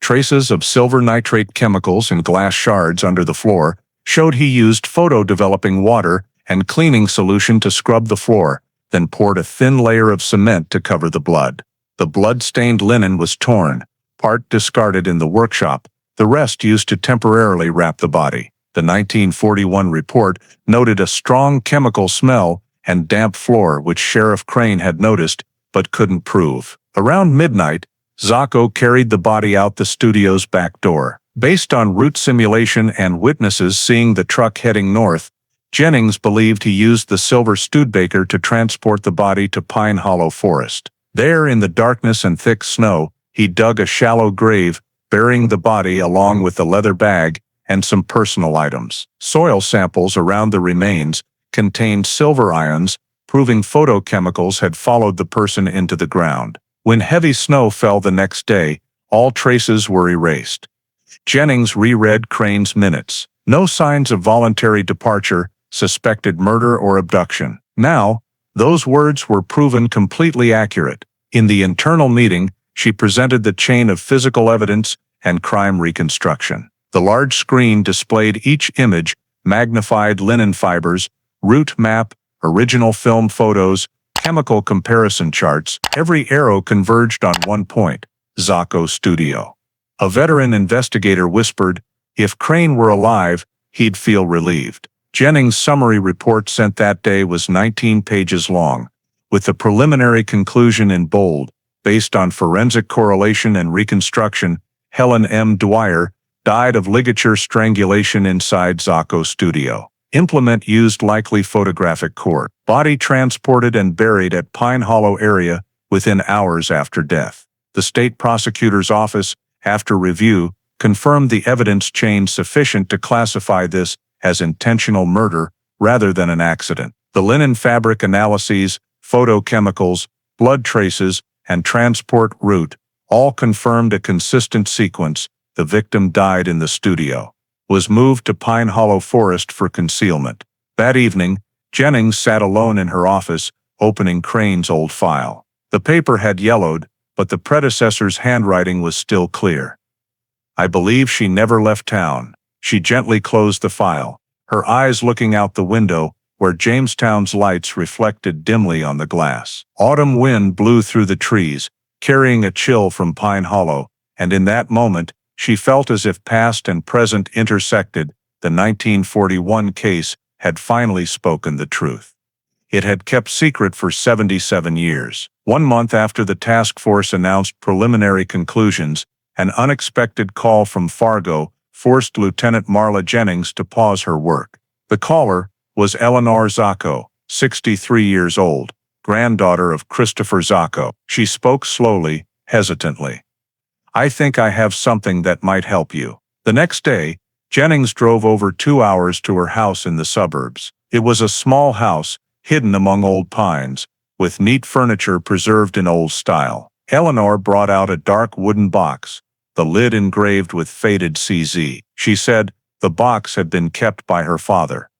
Traces of silver nitrate chemicals in glass shards under the floor showed he used photo-developing water and cleaning solution to scrub the floor, then poured a thin layer of cement to cover the blood. The blood-stained linen was torn, part discarded in the workshop, the rest used to temporarily wrap the body. The 1941 report noted a strong chemical smell and damp floor which Sheriff Crane had noticed but couldn't prove. Around midnight, Zacco carried the body out the studio's back door. Based on route simulation and witnesses seeing the truck heading north, Jennings believed he used the silver Studebaker to transport the body to Pine Hollow Forest. There, in the darkness and thick snow, he dug a shallow grave, burying the body along with the leather bag and some personal items. Soil samples around the remains contained silver ions, proving photochemicals had followed the person into the ground. When heavy snow fell the next day, all traces were erased. Jennings reread Crane's minutes. No signs of voluntary departure, suspected murder or abduction. Now, those words were proven completely accurate. In the internal meeting, she presented the chain of physical evidence and crime reconstruction. The large screen displayed each image, magnified linen fibers, route map, original film photos, chemical comparison charts. Every arrow converged on one point: Zacco's studio. A veteran investigator whispered, if Crane were alive, he'd feel relieved. Jennings' summary report sent that day was 19 pages long, with the preliminary conclusion in bold: based on forensic correlation and reconstruction, Helen M. Dwyer died of ligature strangulation inside Zacco's studio. Implement used likely photographic cord. Body transported and buried at Pine Hollow area within hours after death. The state prosecutor's office, after review, confirmed the evidence chain sufficient to classify this as intentional murder rather than an accident. The linen fabric analyses, photochemicals, blood traces, and transport route all confirmed a consistent sequence. The victim died in the studio, was moved to Pine Hollow Forest for concealment. That evening, Jennings sat alone in her office, opening Crane's old file. The paper had yellowed, but the predecessor's handwriting was still clear. I believe she never left town. She gently closed the file, her eyes looking out the window, where Jamestown's lights reflected dimly on the glass. Autumn wind blew through the trees, carrying a chill from Pine Hollow, and in that moment, she felt as if past and present intersected. The 1941 case had finally spoken the truth. It had kept secret for 77 years. 1 month after the task force announced preliminary conclusions, an unexpected call from Fargo forced Lieutenant Marla Jennings to pause her work. The caller was Eleanor Zacco, 63 years old, granddaughter of Christopher Zacco. She spoke slowly, hesitantly. I think I have something that might help you. The next day, Jennings drove over 2 hours to her house in the suburbs. It was a small house, hidden among old pines, with neat furniture preserved in old style. Eleanor brought out a dark wooden box, the lid engraved with faded CZ. She said the box had been kept by her father,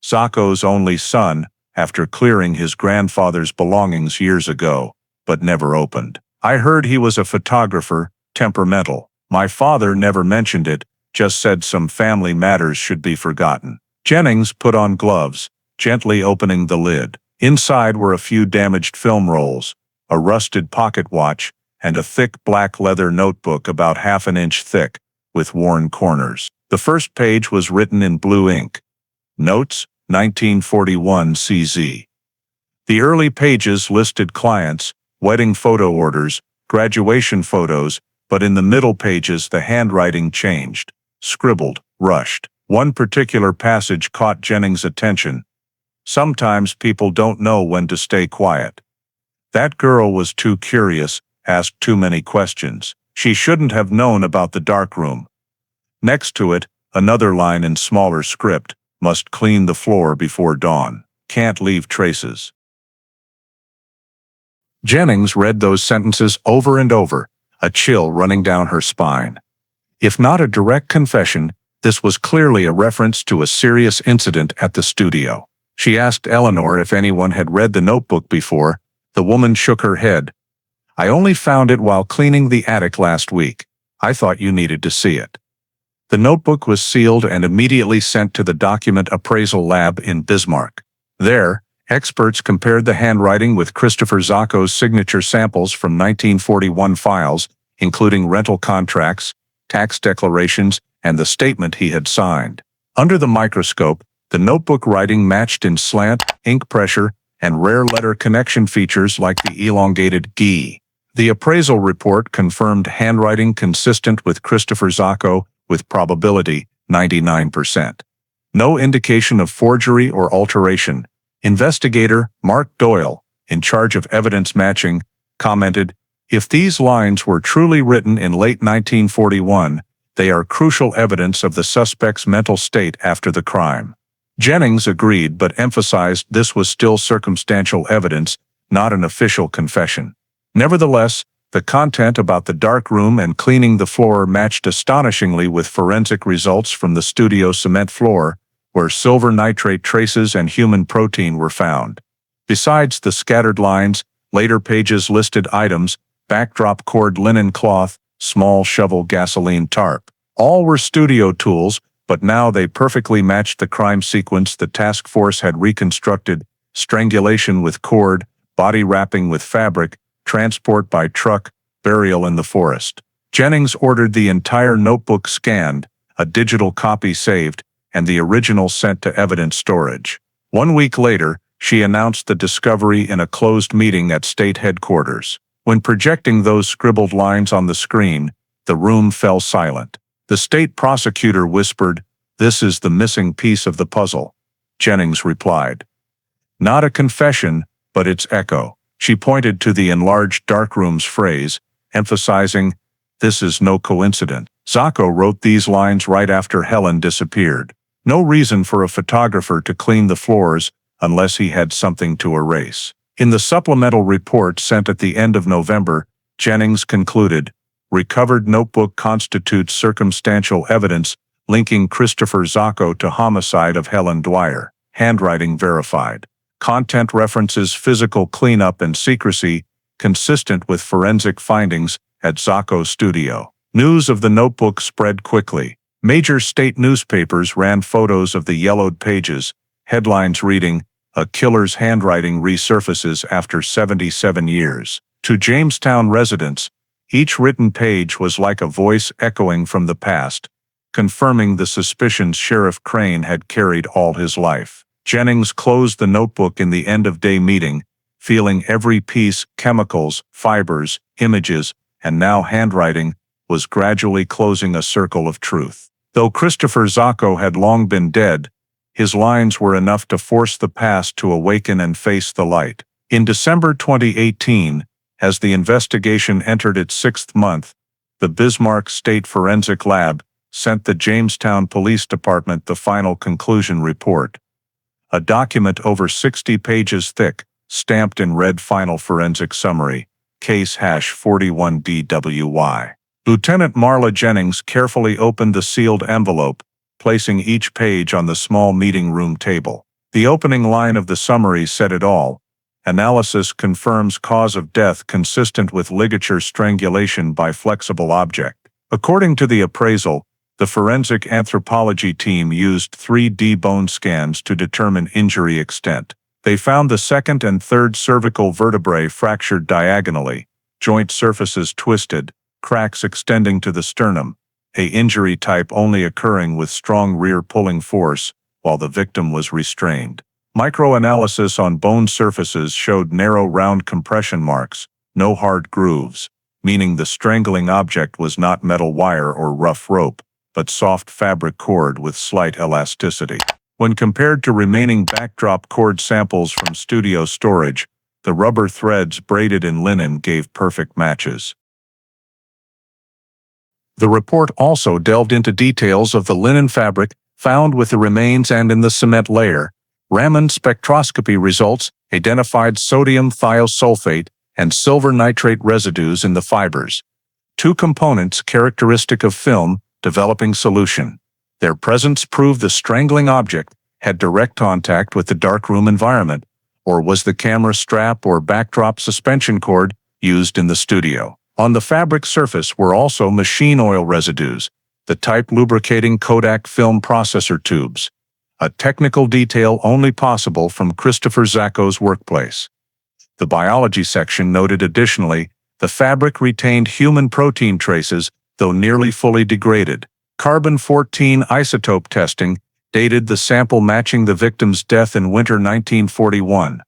Zacco's only son, after clearing his grandfather's belongings years ago, but never opened. I heard he was a photographer, temperamental. My father never mentioned it, just said some family matters should be forgotten. Jennings put on gloves, gently opening the lid. Inside were a few damaged film rolls, a rusted pocket watch, and a thick black leather notebook about half an inch thick, with worn corners. The first page was written in blue ink. Notes, 1941 CZ. The early pages listed clients, wedding photo orders, graduation photos, but in the middle pages the handwriting changed, scribbled, rushed. One particular passage caught Jennings' attention. Sometimes people don't know when to stay quiet. That girl was too curious, asked too many questions. She shouldn't have known about the darkroom. Next to it, another line in smaller script, must clean the floor before dawn. Can't leave traces. Jennings read those sentences over and over, a chill running down her spine. If not a direct confession, this was clearly a reference to a serious incident at the studio. She asked Eleanor if anyone had read the notebook before. The woman shook her head. I only found it while cleaning the attic last week. I thought you needed to see it. The notebook was sealed and immediately sent to the document appraisal lab in Bismarck. There, experts compared the handwriting with Christopher Zacco's signature samples from 1941 files, including rental contracts, tax declarations, and the statement he had signed. Under the microscope, the notebook writing matched in slant, ink pressure, and rare letter connection features like the elongated G. The appraisal report confirmed handwriting consistent with Christopher Zacco, with probability 99%. No indication of forgery or alteration. Investigator Mark Doyle, in charge of evidence matching, commented, "If these lines were truly written in late 1941, they are crucial evidence of the suspect's mental state after the crime." Jennings agreed but emphasized this was still circumstantial evidence, not an official confession. Nevertheless, the content about the dark room and cleaning the floor matched astonishingly with forensic results from the studio cement floor, where silver nitrate traces and human protein were found. Besides the scattered lines, later pages listed items: backdrop cord linen cloth, small shovel gasoline tarp. All were studio tools, but now they perfectly matched the crime sequence the task force had reconstructed: strangulation with cord, body wrapping with fabric, transport by truck, burial in the forest. Jennings ordered the entire notebook scanned, a digital copy saved, and the original sent to evidence storage. 1 week later, she announced the discovery in a closed meeting at state headquarters. When projecting those scribbled lines on the screen, the room fell silent. The state prosecutor whispered, "This is the missing piece of the puzzle." Jennings replied, "Not a confession, but its echo." She pointed to the enlarged darkroom's phrase, emphasizing, "This is no coincidence. Zacco wrote these lines right after Helen disappeared. No reason for a photographer to clean the floors unless he had something to erase." In the supplemental report sent at the end of November, Jennings concluded, "Recovered notebook constitutes circumstantial evidence linking Christopher Zacco to homicide of Helen Dwyer. Handwriting verified. Content references physical cleanup and secrecy, consistent with forensic findings at Zacco's studio." News of the notebook spread quickly. Major state newspapers ran photos of the yellowed pages, headlines reading, "A killer's handwriting resurfaces after 77 years. To Jamestown residents, each written page was like a voice echoing from the past, confirming the suspicions Sheriff Crane had carried all his life. Jennings closed the notebook in the end-of-day meeting, feeling every piece, chemicals, fibers, images, and now handwriting, was gradually closing a circle of truth. Though Christopher Zacco had long been dead, his lines were enough to force the past to awaken and face the light. In December 2018, as the investigation entered its 6th month, the Bismarck State Forensic Lab sent the Jamestown Police Department the final conclusion report. A document over 60 pages thick, stamped in red final forensic summary, Case #41DWY. Lieutenant Marla Jennings carefully opened the sealed envelope, placing each page on the small meeting room table. The opening line of the summary said it all. Analysis confirms cause of death consistent with ligature strangulation by flexible object. According to the appraisal, the forensic anthropology team used 3D bone scans to determine injury extent. They found the second and third cervical vertebrae fractured diagonally, joint surfaces twisted, cracks extending to the sternum, a injury type only occurring with strong rear pulling force, while the victim was restrained. Microanalysis on bone surfaces showed narrow round compression marks, no hard grooves, meaning the strangling object was not metal wire or rough rope, but soft fabric cord with slight elasticity. When compared to remaining backdrop cord samples from studio storage, the rubber threads braided in linen gave perfect matches. The report also delved into details of the linen fabric found with the remains and in the cement layer. Raman spectroscopy results identified sodium thiosulfate and silver nitrate residues in the fibers, two components characteristic of film developing solution. Their presence proved the strangling object had direct contact with the darkroom environment, or was the camera strap or backdrop suspension cord used in the studio. On the fabric surface were also machine oil residues, the type lubricating Kodak film processor tubes, a technical detail only possible from Christopher Zacco's workplace. The biology section noted additionally, the fabric retained human protein traces, though nearly fully degraded. Carbon-14 isotope testing dated the sample matching the victim's death in winter 1941.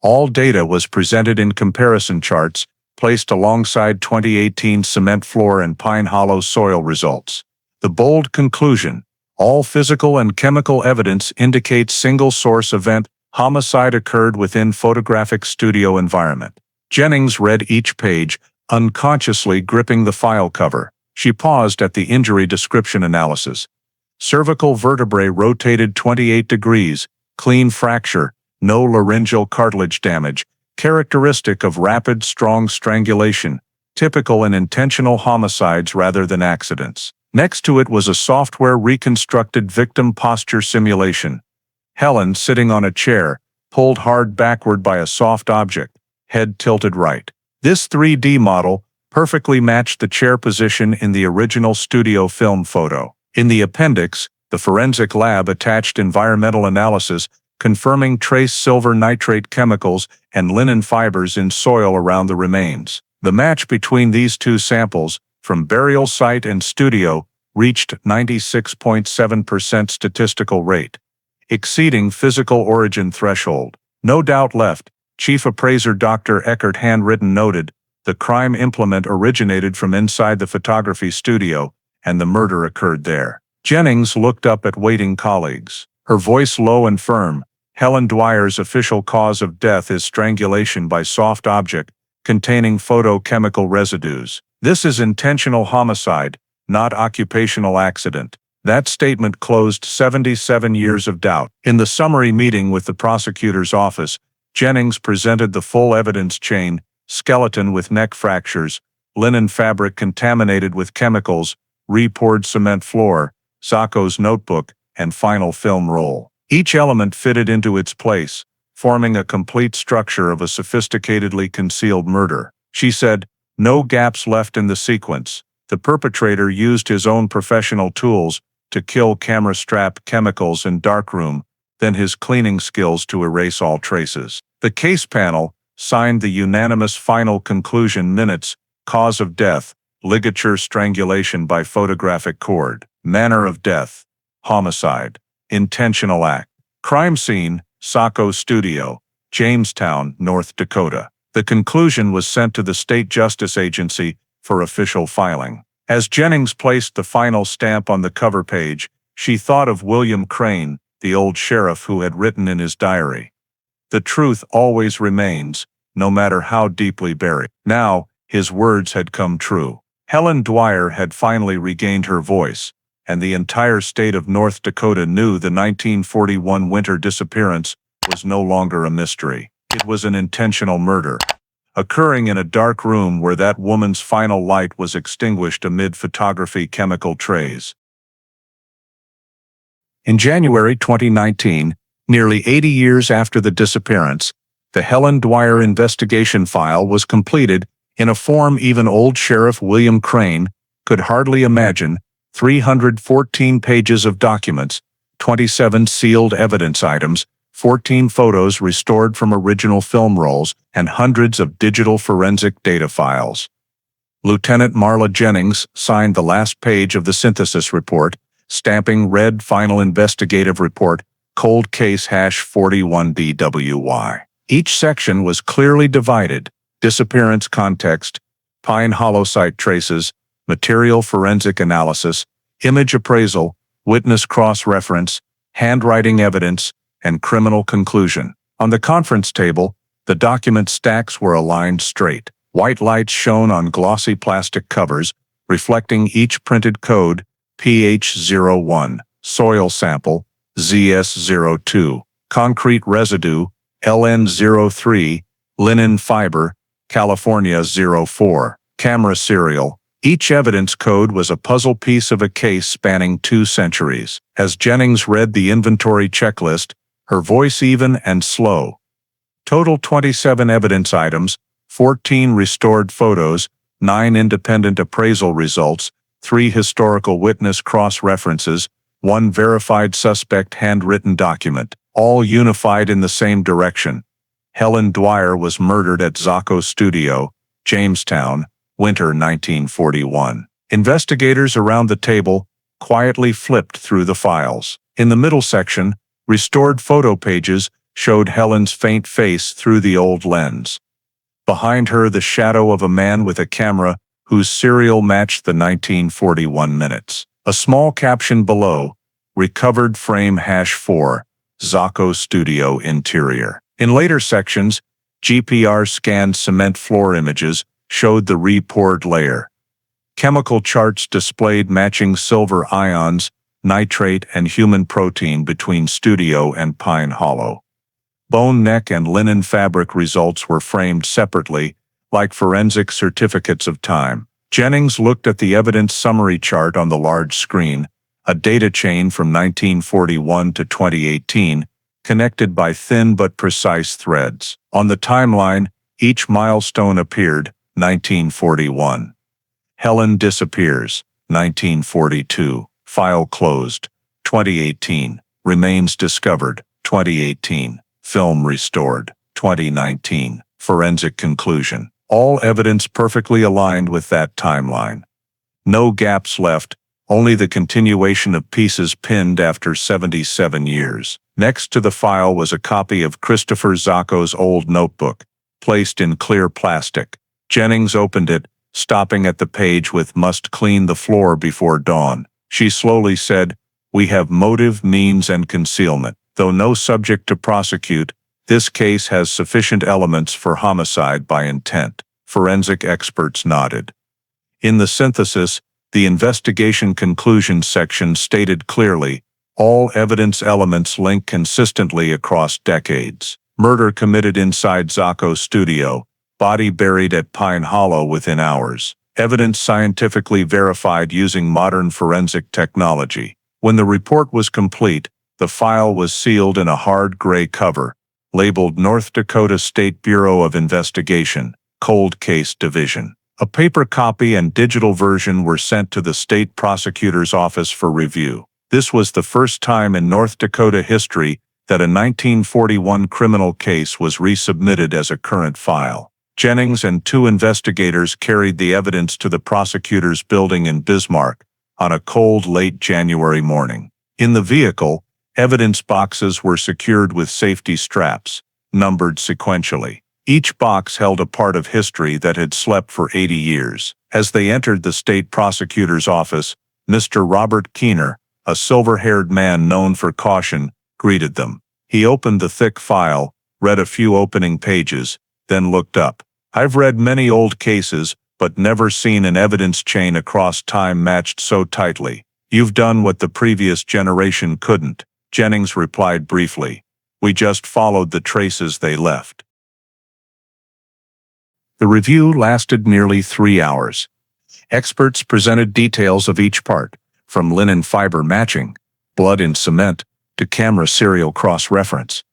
All data was presented in comparison charts, placed alongside 2018 cement floor and Pine Hollow soil results. The bold conclusion: all physical and chemical evidence indicates single-source event, homicide occurred within photographic studio environment. Jennings read each page, unconsciously gripping the file cover. She paused at the injury description analysis. Cervical vertebrae rotated 28 degrees, clean fracture, no laryngeal cartilage damage, characteristic of rapid, strong strangulation, typical in intentional homicides rather than accidents. Next to it was a software-reconstructed victim posture simulation. Helen sitting on a chair, pulled hard backward by a soft object, head tilted right. This 3D model perfectly matched the chair position in the original studio film photo. In the appendix, the forensic lab attached environmental analysis confirming trace silver nitrate chemicals and linen fibers in soil around the remains. The match between these two samples, from burial site and studio, reached 96.7% statistical rate, exceeding physical origin threshold. No doubt left, Chief Appraiser Dr. Eckert handwritten noted, the crime implement originated from inside the photography studio, and the murder occurred there. Jennings looked up at waiting colleagues. Her voice low and firm. Helen Dwyer's official cause of death is strangulation by soft object containing photochemical residues. This is intentional homicide, not occupational accident. That statement closed 77 years of doubt. In the summary meeting with the prosecutor's office, Jennings presented the full evidence chain: skeleton with neck fractures, linen fabric contaminated with chemicals, re-poured cement floor, Zacco's notebook, and final film roll. Each element fitted into its place, forming a complete structure of a sophisticatedly concealed murder. She said, no gaps left in the sequence. The perpetrator used his own professional tools to kill camera strap, chemicals, and darkroom, then his cleaning skills to erase all traces. The case panel signed the unanimous final conclusion minutes: cause of death, ligature strangulation by photographic cord. Manner of death, homicide. Intentional act. Crime scene, Zacco Studio, Jamestown, North Dakota. The conclusion was sent to the State Justice Agency for official filing. As Jennings placed the final stamp on the cover page, she thought of William Crane, the old sheriff who had written in his diary, "The truth always remains, no matter how deeply buried." Now, his words had come true. Helen Dwyer had finally regained her voice, and the entire state of North Dakota knew the 1941 winter disappearance was no longer a mystery. It was an intentional murder. occurring in a dark room where that woman's final light was extinguished amid photography chemical trays. In January 2019, nearly 80 years after the disappearance, the Helen Dwyer investigation file was completed in a form even old Sheriff William Crane could hardly imagine: 314 pages of documents, 27 sealed evidence items, 14 photos restored from original film rolls, and hundreds of digital forensic data files. Lieutenant Marla Jennings signed the last page of the synthesis report, stamping red Final Investigative Report, Cold Case #41DWY. Each section was clearly divided: disappearance context, Pine Hollow site traces, material forensic analysis, image appraisal, witness cross-reference, handwriting evidence, and criminal conclusion. On the conference table, the document stacks were aligned straight. White lights shone on glossy plastic covers, reflecting each printed code: pH01, soil sample, ZS02, concrete residue, LN03, linen fiber, California 04, camera serial. Each evidence code was a puzzle piece of a case spanning 2 centuries. As Jennings read the inventory checklist, her voice even and slow. Total 27 evidence items, 14 restored photos, 9 independent appraisal results, 3 historical witness cross-references, 1 verified suspect handwritten document, all unified in the same direction. Helen Dwyer was murdered at Zacco Studio, Jamestown, winter 1941. Investigators around the table quietly flipped through the files. In the middle section, restored photo pages showed Helen's faint face through the old lens. Behind her, the shadow of a man with a camera whose serial matched the 1941 minutes. A small caption below: recovered frame #4, Zacco Studio interior. In later sections, GPR-scanned cement floor images showed the re-poured layer. Chemical charts displayed matching silver ions, nitrate, and human protein between Studio and Pine Hollow. Bone neck and linen fabric results were framed separately, like forensic certificates of time. Jennings looked at the evidence summary chart on the large screen, a data chain from 1941 to 2018, connected by thin but precise threads. On the timeline, each milestone appeared: 1941. Helen disappears, 1942. File closed, 2018. Remains discovered, 2018. Film restored, 2019. Forensic conclusion. All evidence perfectly aligned with that timeline. No gaps left, only the continuation of pieces pinned after 77 years. Next to the file was a copy of Christopher Zacco's old notebook, placed in clear plastic. Jennings opened it, stopping at the page with "must clean the floor before dawn." She slowly said, "We have motive, means, and concealment. Though no subject to prosecute, this case has sufficient elements for homicide by intent." Forensic experts nodded. In the synthesis, the investigation conclusion section stated clearly, all evidence elements link consistently across decades. Murder committed inside Zacco Studio, body buried at Pine Hollow within hours. Evidence scientifically verified using modern forensic technology. When the report was complete, the file was sealed in a hard gray cover, labeled North Dakota State Bureau of Investigation, Cold Case Division. A paper copy and digital version were sent to the state prosecutor's office for review. This was the first time in North Dakota history that a 1941 criminal case was resubmitted as a current file. Jennings and 2 investigators carried the evidence to the prosecutor's building in Bismarck on a cold, late January morning. In the vehicle, evidence boxes were secured with safety straps, numbered sequentially. Each box held a part of history that had slept for 80 years. As they entered the state prosecutor's office, Mr. Robert Keener, a silver-haired man known for caution, greeted them. He opened the thick file, read a few opening pages, then looked up. "I've read many old cases, but never seen an evidence chain across time matched so tightly. You've done what the previous generation couldn't," Jennings replied briefly. "We just followed the traces they left." The review lasted nearly 3 hours. Experts presented details of each part, from linen fiber matching, blood in cement, to camera serial cross-reference.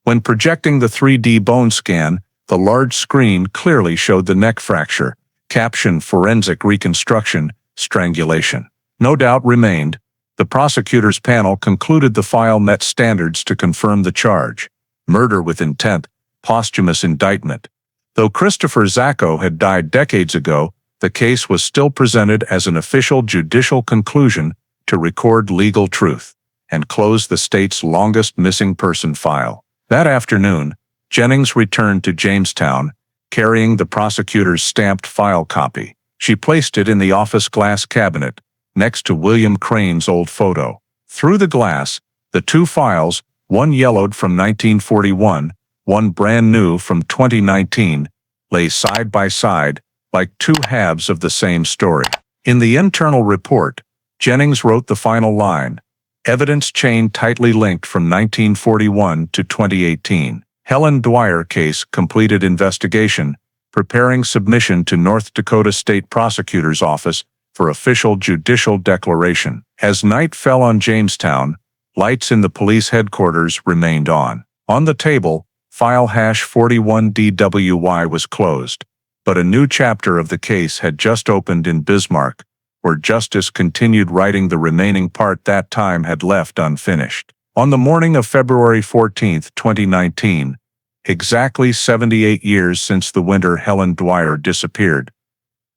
When projecting the 3D bone scan, the large screen clearly showed the neck fracture, caption forensic reconstruction, strangulation. No doubt remained. The prosecutor's panel concluded the file met standards to confirm the charge: murder with intent, posthumous indictment. Though Christopher Zacco had died decades ago, the case was still presented as an official judicial conclusion to record legal truth and close the state's longest missing person file. That afternoon, Jennings returned to Jamestown, carrying the prosecutor's stamped file copy. She placed it in the office glass cabinet, next to William Crane's old photo. Through the glass, the two files, one yellowed from 1941, one brand new from 2019, lay side by side, like two halves of the same story. In the internal report, Jennings wrote the final line: evidence chain tightly linked from 1941 to 2018. Helen Dwyer case completed investigation, preparing submission to North Dakota State Prosecutor's Office for official judicial declaration. As night fell on Jamestown, lights in the police headquarters remained on. On the table, file #41DWY was closed, but a new chapter of the case had just opened in Bismarck, where justice continued writing the remaining part that time had left unfinished. On the morning of February 14, 2019, exactly 78 years since the winter Helen Dwyer disappeared,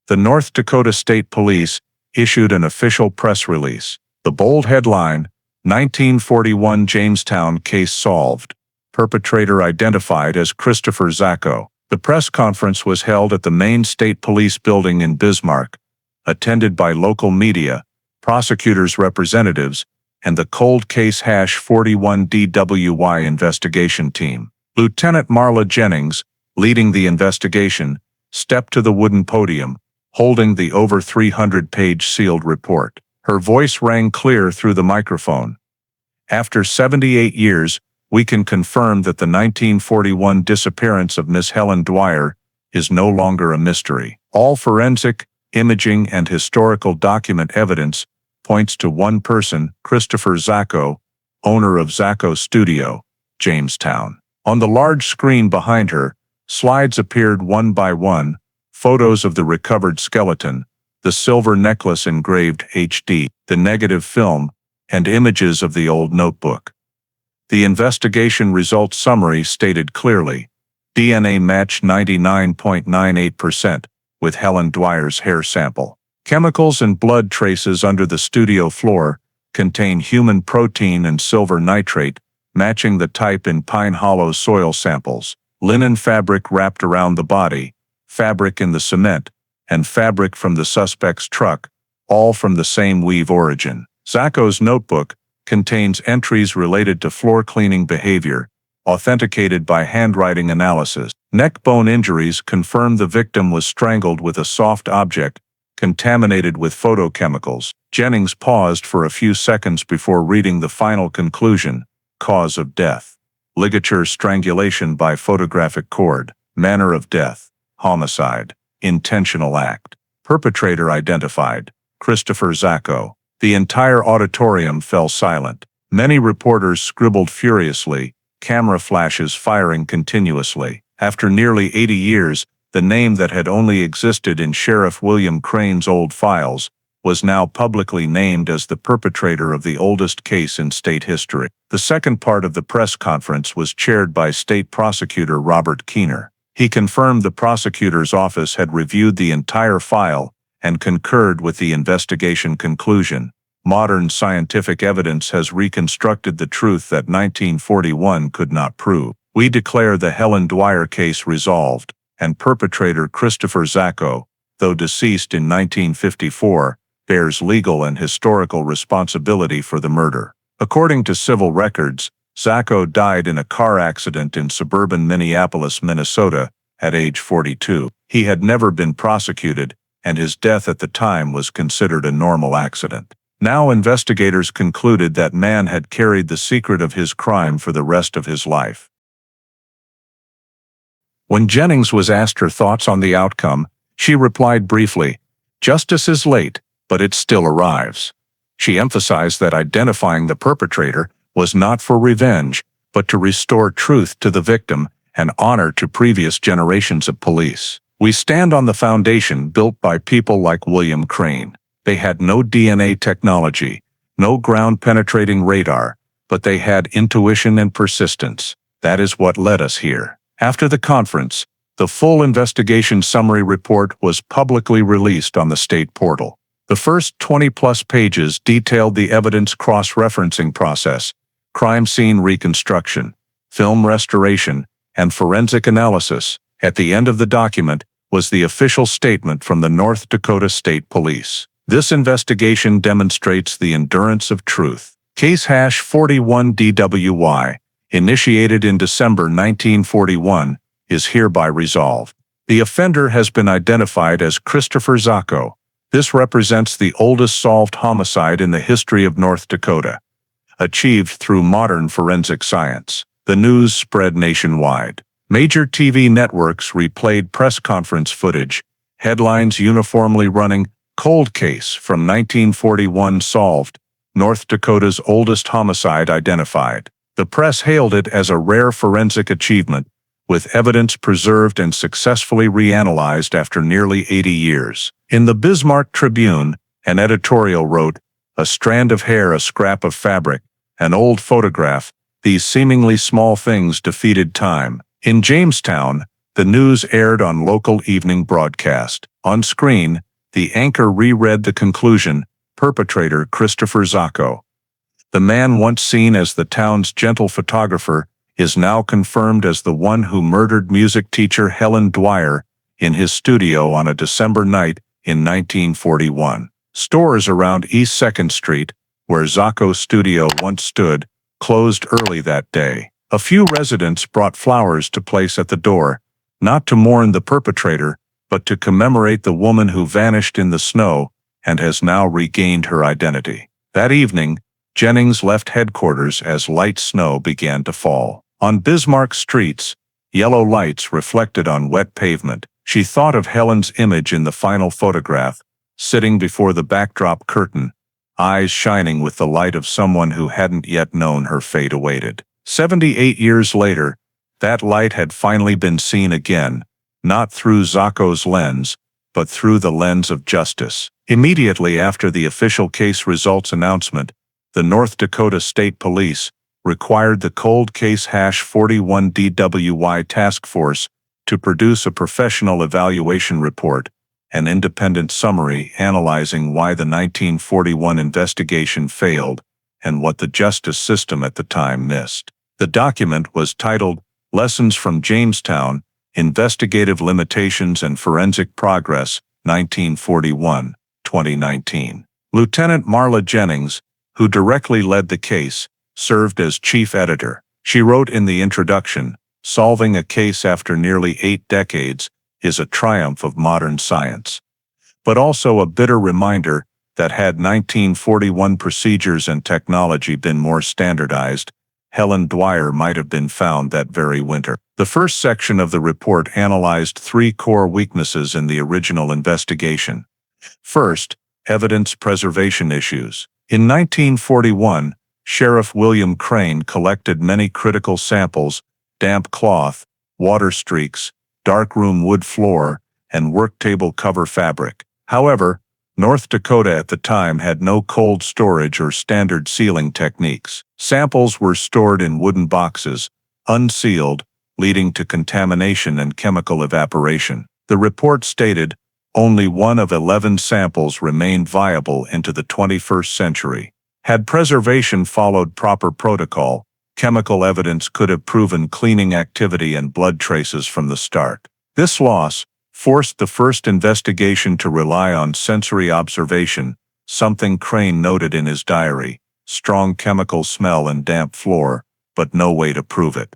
the North Dakota State Police issued an official press release. The bold headline: 1941 Jamestown case solved. Perpetrator identified as Christopher Zacco. The press conference was held at the main state police building in Bismarck, attended by local media, prosecutors' representatives, and the cold case #41DWY investigation team. Lieutenant Marla Jennings, leading the investigation, stepped to the wooden podium, holding the over 300-page sealed report. Her voice rang clear through the microphone. After 78 years, we can confirm that the 1941 disappearance of Miss Helen Dwyer is no longer a mystery. All forensic, imaging, and historical document evidence points to one person, Christopher Zacco, owner of Zacco Studio, Jamestown. On the large screen behind her, slides appeared one by one: photos of the recovered skeleton, the silver necklace engraved HD, the negative film, and images of the old notebook. The investigation results summary stated clearly: DNA match 99.98% with Helen Dwyer's hair sample. Chemicals and blood traces under the studio floor contain human protein and silver nitrate, matching the type in Pine Hollow soil samples. Linen fabric wrapped around the body, fabric in the cement, and fabric from the suspect's truck, all from the same weave origin. Zacco's notebook contains entries related to floor cleaning behavior, authenticated by handwriting analysis. Neck bone injuries confirm the victim was strangled with a soft object contaminated with photochemicals. Jennings paused for a few seconds before reading the final conclusion: cause of death: ligature strangulation by photographic cord. Manner of death: homicide. Intentional act. Perpetrator identified: Christopher Zacco. The entire auditorium fell silent. Many reporters scribbled furiously, camera flashes firing continuously. After nearly 80 years, the name that had only existed in Sheriff William Crane's old files was now publicly named as the perpetrator of the oldest case in state history. The second part of the press conference was chaired by State Prosecutor Robert Keener. He confirmed the prosecutor's office had reviewed the entire file and concurred with the investigation conclusion. Modern scientific evidence has reconstructed the truth that 1941 could not prove. We declare the Helen Dwyer case resolved, and perpetrator Christopher Zacco, though deceased in 1954, bears legal and historical responsibility for the murder. According to civil records, Zacco died in a car accident in suburban Minneapolis, Minnesota, at age 42. He had never been prosecuted, and his death at the time was considered a normal accident. Now investigators concluded that man had carried the secret of his crime for the rest of his life. When Jennings was asked her thoughts on the outcome, she replied briefly, "Justice is late, but it still arrives." She emphasized that identifying the perpetrator was not for revenge, but to restore truth to the victim and honor to previous generations of police. "We stand on the foundation built by people like William Crane. They had no DNA technology, no ground-penetrating radar, but they had intuition and persistence. That is what led us here." After the conference, the full investigation summary report was publicly released on the state portal. The first 20-plus pages detailed the evidence cross-referencing process, crime scene reconstruction, film restoration, and forensic analysis. At the end of the document was the official statement from the North Dakota State Police. This investigation demonstrates the endurance of truth. Case hash 41 DWY, initiated in December 1941, is hereby resolved. The offender has been identified as Christopher Zacco. This represents the oldest solved homicide in the history of North Dakota, achieved through modern forensic science. The news spread nationwide. Major TV networks replayed press conference footage, headlines uniformly running, "Cold Case from 1941 solved, North Dakota's oldest homicide identified." The press hailed it as a rare forensic achievement, with evidence preserved and successfully reanalyzed after nearly 80 years. In the Bismarck Tribune, an editorial wrote, "A strand of hair, a scrap of fabric, an old photograph, these seemingly small things defeated time." In Jamestown, the news aired on local evening broadcast. On screen, the anchor reread the conclusion, "Perpetrator Christopher Zacco. The man once seen as the town's gentle photographer is now confirmed as the one who murdered music teacher Helen Dwyer in his studio on a December night in 1941. Stores around East 2nd Street, where Zacco's studio once stood, closed early that day. A few residents brought flowers to place at the door, not to mourn the perpetrator, but to commemorate the woman who vanished in the snow and has now regained her identity. That evening, Jennings left headquarters as light snow began to fall. On Bismarck streets, yellow lights reflected on wet pavement. She thought of Helen's image in the final photograph, sitting before the backdrop curtain, eyes shining with the light of someone who hadn't yet known her fate awaited. 78 years later, that light had finally been seen again, not through Zacco's lens, but through the lens of justice. Immediately after the official case results announcement, the North Dakota State Police required the Cold Case hash 41 DWY task force to produce a professional evaluation report, an independent summary analyzing why the 1941 investigation failed and what the justice system at the time missed. The document was titled Lessons from Jamestown, Investigative Limitations and Forensic Progress, 1941-2019. Lieutenant Marla Jennings, who directly led the case, served as chief editor. She wrote in the introduction, "Solving a case after nearly 8 decades is a triumph of modern science, but also a bitter reminder that had 1941 procedures and technology been more standardized, Helen Dwyer might have been found that very winter." The first section of the report analyzed 3 core weaknesses in the original investigation. First, evidence preservation issues. In 1941, Sheriff William Crane collected many critical samples: damp cloth, water streaks, darkroom wood floor, and work table cover fabric. However, North Dakota at the time had no cold storage or standard sealing techniques. Samples were stored in wooden boxes, unsealed, leading to contamination and chemical evaporation. The report stated, only 1 of 11 samples remained viable into the 21st century. Had preservation followed proper protocol, chemical evidence could have proven cleaning activity and blood traces from the start. This loss forced the first investigation to rely on sensory observation, something Crane noted in his diary: strong chemical smell and damp floor, but no way to prove it.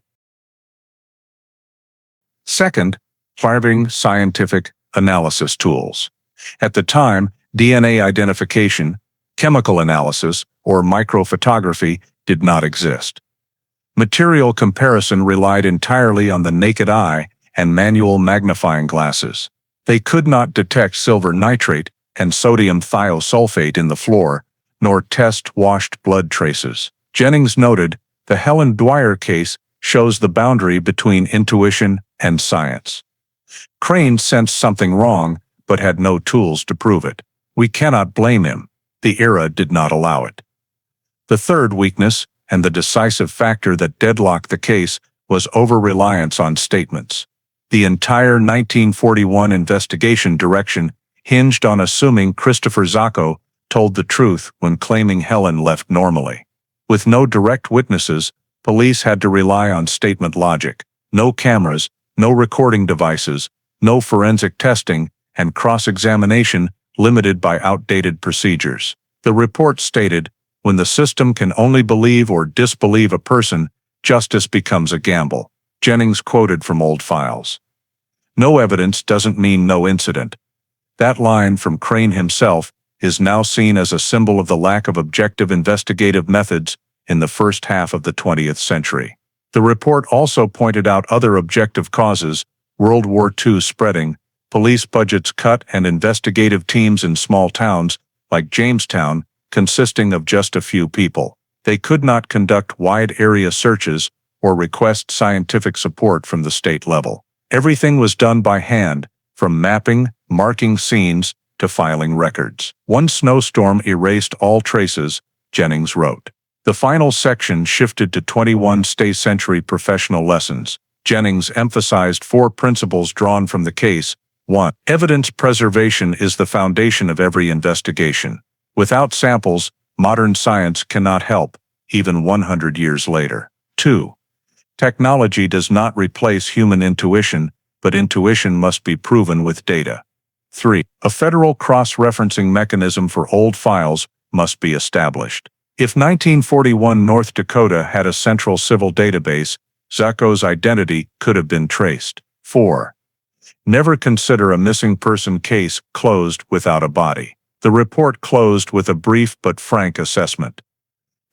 Second, farming scientific analysis tools. At the time, DNA identification, chemical analysis, or microphotography did not exist. Material comparison relied entirely on the naked eye and manual magnifying glasses. They could not detect silver nitrate and sodium thiosulfate in the floor, nor test washed blood traces. Jennings noted, the Helen Dwyer case shows the boundary between intuition and science. Crane sensed something wrong, but had no tools to prove it. We cannot blame him. The era did not allow it. The third weakness, and the decisive factor that deadlocked the case, was over-reliance on statements. The entire 1941 investigation direction hinged on assuming Christopher Zacco told the truth when claiming Helen left normally. With no direct witnesses, police had to rely on statement logic. No cameras, no recording devices, no forensic testing, and cross-examination limited by outdated procedures. The report stated, when the system can only believe or disbelieve a person, justice becomes a gamble. Jennings quoted from old files. No evidence doesn't mean no incident. That line from Crane himself is now seen as a symbol of the lack of objective investigative methods in the first half of the 20th century. The report also pointed out other objective causes: World War II spreading, police budgets cut, and investigative teams in small towns, like Jamestown, consisting of just a few people. They could not conduct wide area searches or request scientific support from the state level. Everything was done by hand, from mapping, marking scenes, to filing records. One snowstorm erased all traces, Jennings wrote. The final section shifted to 21 stay-century professional lessons. Jennings emphasized 4 principles drawn from the case. 1. Evidence preservation is the foundation of every investigation. Without samples, modern science cannot help, even 100 years later. 2. Technology does not replace human intuition, but intuition must be proven with data. 3. A federal cross-referencing mechanism for old files must be established. If 1941 North Dakota had a central civil database, Zacco's identity could have been traced. 4. Never consider a missing person case closed without a body. The report closed with a brief but frank assessment.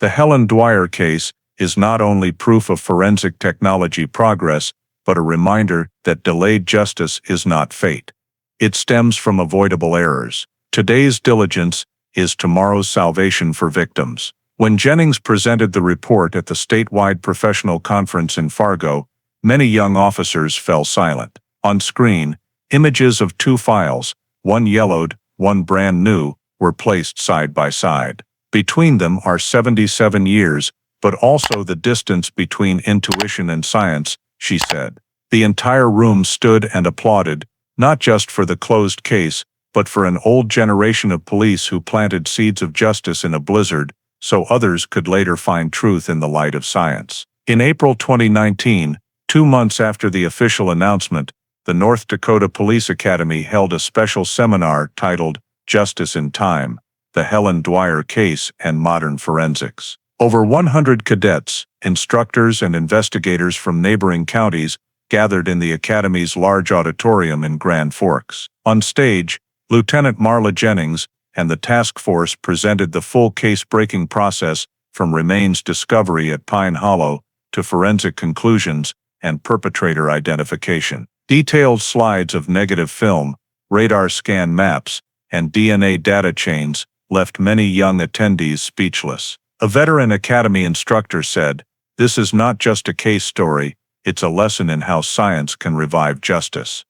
The Helen Dwyer case is not only proof of forensic technology progress, but a reminder that delayed justice is not fate. It stems from avoidable errors. Today's diligence is tomorrow's salvation for victims. When Jennings presented the report at the statewide professional conference in Fargo, many young officers fell silent. On screen, images of 2 files, one yellowed, one brand new, were placed side by side. Between them are 77 years, but also the distance between intuition and science, she said. The entire room stood and applauded, not just for the closed case, but for an old generation of police who planted seeds of justice in a blizzard, so others could later find truth in the light of science. In April 2019, 2 months after the official announcement, the North Dakota Police Academy held a special seminar titled Justice in Time: The Helen Dwyer Case and Modern Forensics. Over 100 cadets, instructors, and investigators from neighboring counties gathered in the Academy's large auditorium in Grand Forks. On stage, Lieutenant Marla Jennings and the task force presented the full case-breaking process from remains discovery at Pine Hollow to forensic conclusions and perpetrator identification. Detailed slides of negative film, radar scan maps, and DNA data chains left many young attendees speechless. A veteran Academy instructor said, "This is not just a case story, it's a lesson in how science can revive justice."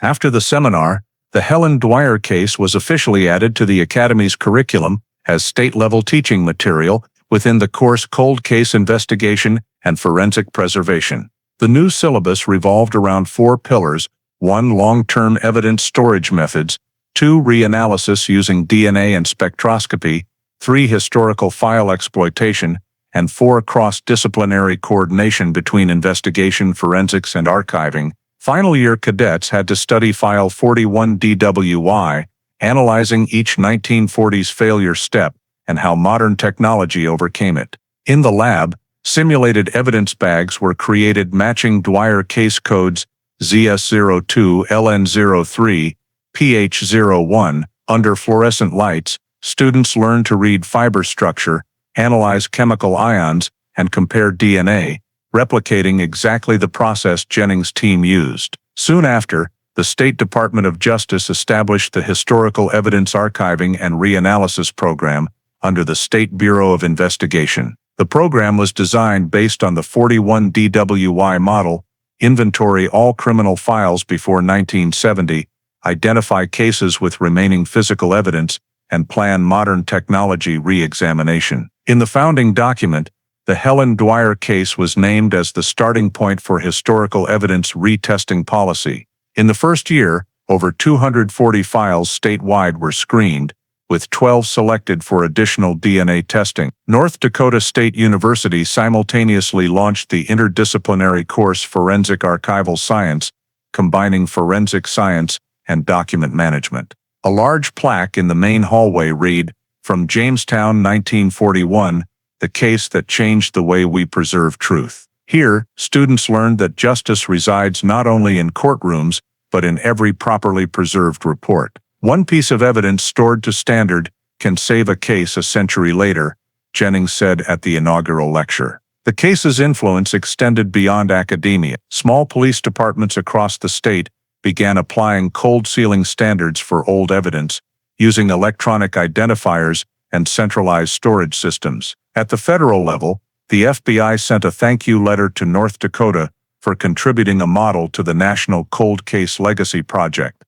After the seminar, the Helen Dwyer case was officially added to the Academy's curriculum as state-level teaching material within the course Cold Case Investigation and Forensic Preservation. The new syllabus revolved around 4 pillars: 1. Long-term evidence storage methods, 2. Reanalysis using DNA and spectroscopy, 3. Historical file exploitation, and 4. Cross-disciplinary coordination between investigation, forensics, and archiving. Final year cadets had to study File 41 DWY, analyzing each 1940s failure step and how modern technology overcame it. In the lab, simulated evidence bags were created matching Dwyer case codes ZS02, LN03, PH01. Under fluorescent lights, students learned to read fiber structure, analyze chemical ions, and compare DNA, replicating exactly the process Jennings' team used. Soon after, the State Department of Justice established the Historical Evidence Archiving and Reanalysis Program under the State Bureau of Investigation. The program was designed based on the 41 DWI model, inventory all criminal files before 1970, identify cases with remaining physical evidence, and plan modern technology re-examination. In the founding document, the Helen Dwyer case was named as the starting point for historical evidence retesting policy. In the first year, over 240 files statewide were screened, with 12 selected for additional DNA testing. North Dakota State University simultaneously launched the interdisciplinary course Forensic Archival Science, combining forensic science and document management. A large plaque in the main hallway read, "From Jamestown 1941, the case that changed the way we preserve truth." Here, students learned that justice resides not only in courtrooms, but in every properly preserved report. One piece of evidence stored to standard can save a case a century later, Jennings said at the inaugural lecture. The case's influence extended beyond academia. Small police departments across the state began applying cold sealing standards for old evidence, using electronic identifiers and centralized storage systems. At the federal level, the FBI sent a thank you letter to North Dakota for contributing a model to the National Cold Case Legacy Project,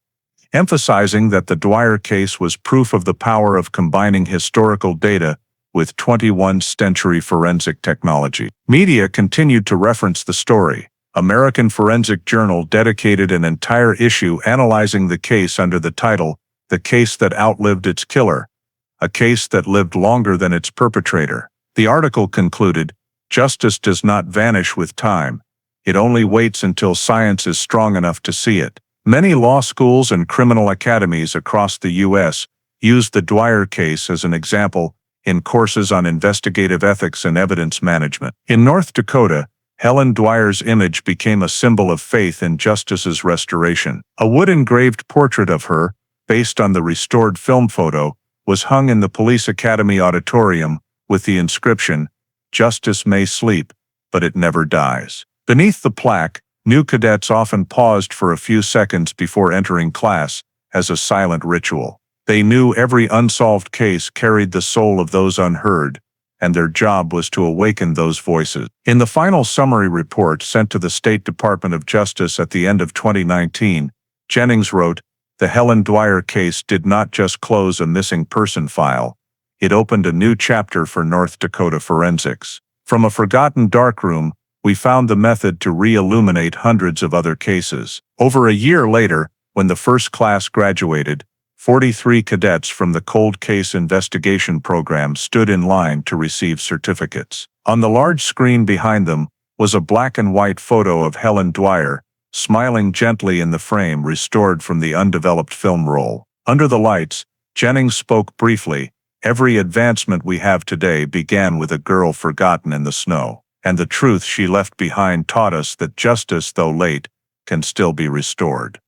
emphasizing that the Dwyer case was proof of the power of combining historical data with 21st-century forensic technology. Media continued to reference the story. American Forensic Journal dedicated an entire issue analyzing the case under the title, "The Case That Outlived Its Killer," a case that lived longer than its perpetrator. The article concluded, "Justice does not vanish with time. It only waits until science is strong enough to see it." Many law schools and criminal academies across the U.S. used the Dwyer case as an example in courses on investigative ethics and evidence management. In North Dakota, Helen Dwyer's image became a symbol of faith in justice's restoration. A wood-engraved portrait of her, based on the restored film photo, was hung in the Police Academy auditorium with the inscription, "Justice may sleep, but it never dies." Beneath the plaque, new cadets often paused for a few seconds before entering class, as a silent ritual. They knew every unsolved case carried the soul of those unheard, and their job was to awaken those voices. In the final summary report sent to the State Department of Justice at the end of 2019, Jennings wrote, "The Helen Dwyer case did not just close a missing person file, it opened a new chapter for North Dakota forensics. From a forgotten darkroom, we found the method to re-illuminate hundreds of other cases." Over a year later, when the first class graduated, 43 cadets from the Cold Case Investigation Program stood in line to receive certificates. On the large screen behind them was a black and white photo of Helen Dwyer, smiling gently in the frame restored from the undeveloped film roll. Under the lights, Jennings spoke briefly, "Every advancement we have today began with a girl forgotten in the snow, and the truth she left behind taught us that justice, though late, can still be restored."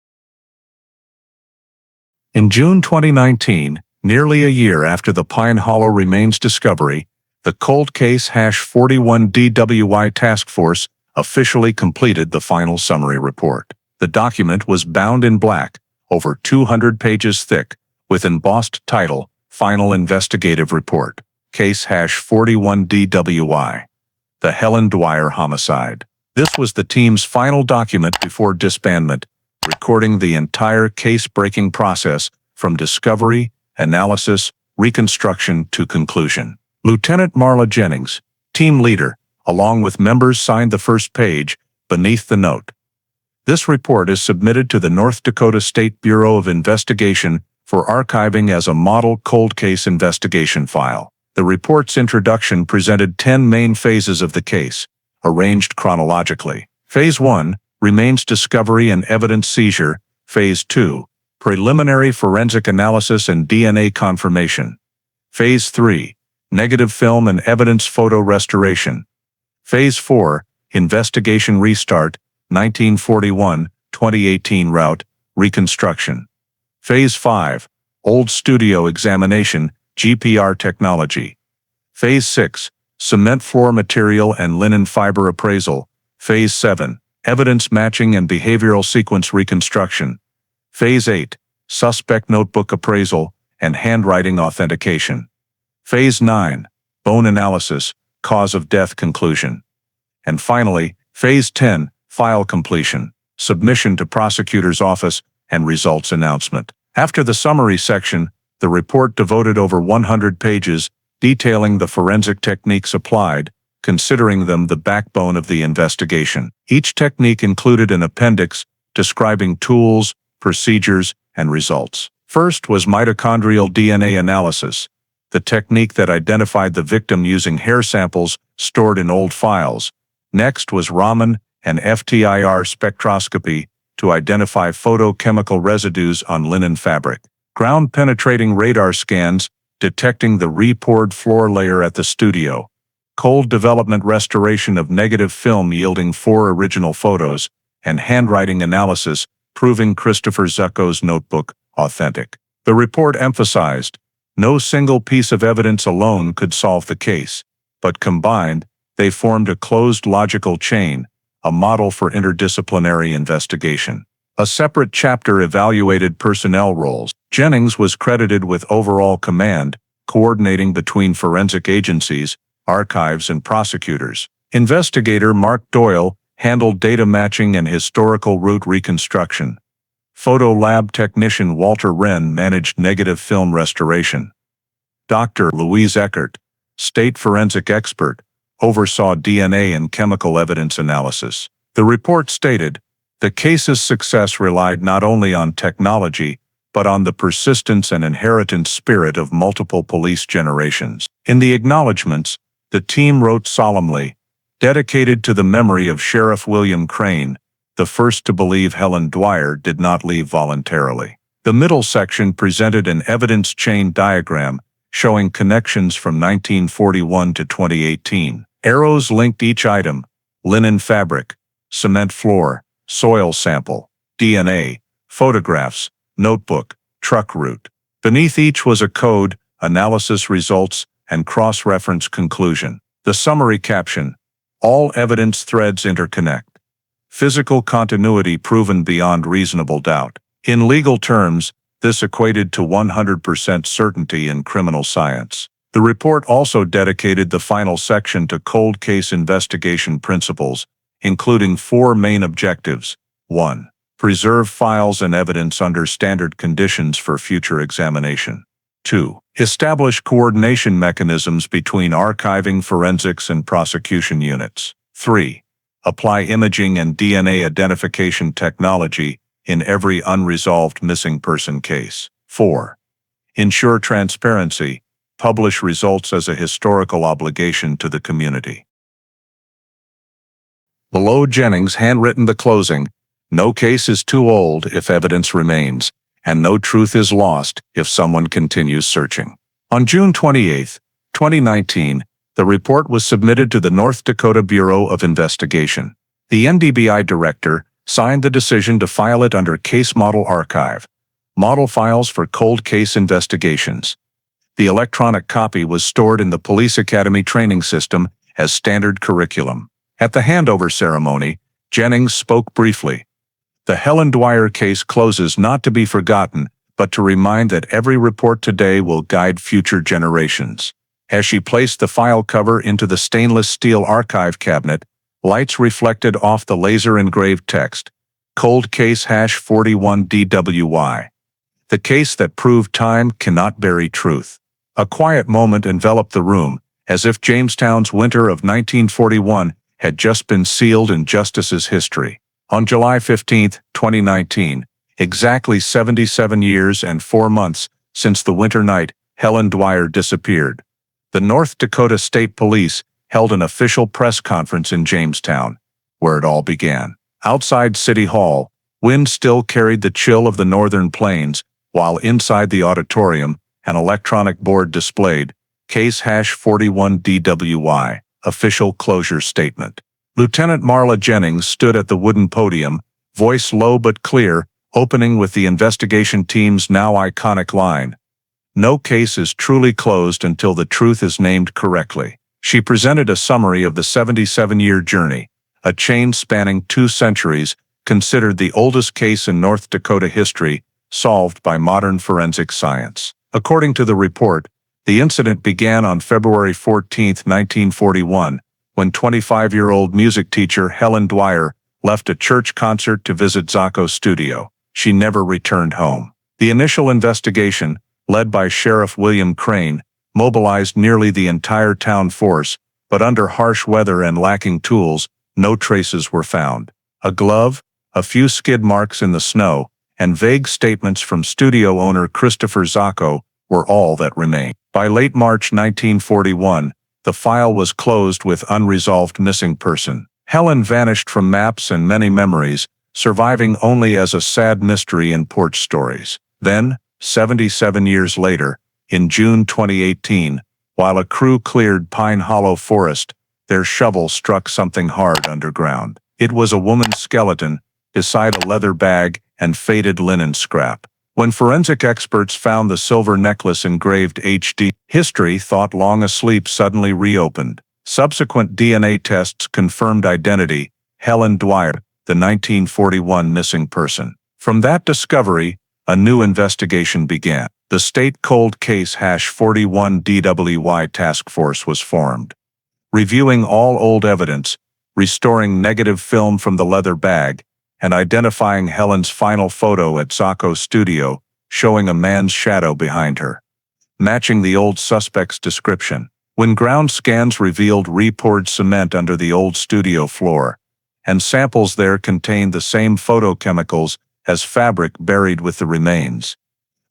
In June 2019, nearly a year after the Pine Hollow remains discovery, the Cold Case #41 DWI Task Force officially completed the final summary report. The document was bound in black, over 200 pages thick, with embossed title, Final Investigative Report, Case #41 DWI, the Helen Dwyer Homicide. This was the team's final document before disbandment, recording the entire case-breaking process from discovery, analysis, reconstruction to conclusion. Lieutenant Marla Jennings, team leader, along with members signed the first page, beneath the note. This report is submitted to the North Dakota State Bureau of Investigation for archiving as a model cold case investigation file. The report's introduction presented 10 main phases of the case, arranged chronologically. Phase 1, remains discovery and evidence seizure. Phase 2, preliminary forensic analysis and DNA confirmation. Phase 3, negative film and evidence photo restoration. Phase 4, investigation restart, 1941-2018 route, reconstruction. Phase 5, old studio examination, GPR technology. Phase 6, cement floor material and linen fiber appraisal. Phase 7, evidence matching and behavioral sequence reconstruction. Phase 8, suspect notebook appraisal and handwriting authentication. Phase 9, bone analysis, cause of death conclusion. And finally, Phase 10, file completion, submission to prosecutor's office, and results announcement. After the summary section, the report devoted over 100 pages, detailing the forensic techniques applied, considering them the backbone of the investigation. Each technique included an appendix describing tools, procedures, and results. First was mitochondrial DNA analysis, the technique that identified the victim using hair samples stored in old files. Next was Raman and FTIR spectroscopy to identify photochemical residues on linen fabric. Ground-penetrating radar scans detecting the re-poured floor layer at the studio. Cold development restoration of negative film yielding 4 original photos, and handwriting analysis proving Christopher Zucco's notebook authentic. The report emphasized, no single piece of evidence alone could solve the case, but combined, they formed a closed logical chain, a model for interdisciplinary investigation. A separate chapter evaluated personnel roles. Jennings was credited with overall command, coordinating between forensic agencies, archives, and prosecutors. Investigator Mark Doyle handled data matching and historical route reconstruction. Photo lab technician Walter Wren managed negative film restoration. Dr. Louise Eckert, state forensic expert, oversaw DNA and chemical evidence analysis. The report stated, the case's success relied not only on technology, but on the persistence and inheritance spirit of multiple police generations. In the acknowledgments, the team wrote solemnly, dedicated to the memory of Sheriff William Crane, the first to believe Helen Dwyer did not leave voluntarily. The middle section presented an evidence chain diagram showing connections from 1941 to 2018. Arrows linked each item: linen fabric, cement floor, soil sample, DNA, photographs, notebook, truck route. Beneath each was a code, analysis results, and cross-reference conclusion. The summary caption: all evidence threads interconnect. Physical continuity proven beyond reasonable doubt. In legal terms, this equated to 100% certainty in criminal science. The report also dedicated the final section to cold case investigation principles, including 4 main objectives. 1. Preserve files and evidence under standard conditions for future examination. 2. Establish coordination mechanisms between archiving, forensics, and prosecution units. 3. Apply imaging and DNA identification technology in every unresolved missing person case. 4. Ensure transparency. Publish results as a historical obligation to the community. Below, Jennings handwritten the closing: no case is too old if evidence remains, and no truth is lost if someone continues searching. On June 28, 2019, the report was submitted to the North Dakota Bureau of Investigation. The NDBI director signed the decision to file it under Case Model Archive, Model Files for Cold Case Investigations. The electronic copy was stored in the Police Academy training system as standard curriculum. At the handover ceremony, Jennings spoke briefly. The Helen Dwyer case closes not to be forgotten, but to remind that every report today will guide future generations. As she placed the file cover into the stainless steel archive cabinet, lights reflected off the laser-engraved text, Cold Case #41 DWY. The case that proved time cannot bury truth. A quiet moment enveloped the room, as if Jamestown's winter of 1941 had just been sealed in justice's history. On July 15, 2019, exactly 77 years and 4 months since the winter night Helen Dwyer disappeared, the North Dakota State Police held an official press conference in Jamestown, where it all began. Outside City Hall, wind still carried the chill of the northern plains, while inside the auditorium, an electronic board displayed Case #41 DWY, Official Closure Statement. Lieutenant Marla Jennings stood at the wooden podium, voice low but clear, opening with the investigation team's now iconic line, "No case is truly closed until the truth is named correctly." She presented a summary of the 77-year journey, a chain spanning 2 centuries, considered the oldest case in North Dakota history, solved by modern forensic science. According to the report, the incident began on February 14, 1941, when 25-year-old music teacher Helen Dwyer left a church concert to visit Zacco's studio. She never returned home. The initial investigation, led by Sheriff William Crane, mobilized nearly the entire town force, but under harsh weather and lacking tools, no traces were found. A glove, a few skid marks in the snow, and vague statements from studio owner Christopher Zacco were all that remained. By late March 1941, the file was closed with unresolved missing person. Helen vanished from maps and many memories, surviving only as a sad mystery in porch stories. Then, 77 years later, in June 2018, while a crew cleared Pine Hollow Forest, their shovel struck something hard underground. It was a woman's skeleton, beside a leather bag and faded linen scrap. When forensic experts found the silver necklace engraved HD, history thought long asleep suddenly reopened. Subsequent DNA tests confirmed identity: Helen Dwyer, the 1941 missing person. From that discovery, a new investigation began. The State Cold Case #41 DWY Task Force was formed. Reviewing all old evidence, restoring negative film from the leather bag, and identifying Helen's final photo at Zacco's studio, showing a man's shadow behind her, matching the old suspect's description. When ground scans revealed re-poured cement under the old studio floor, and samples there contained the same photochemicals as fabric buried with the remains,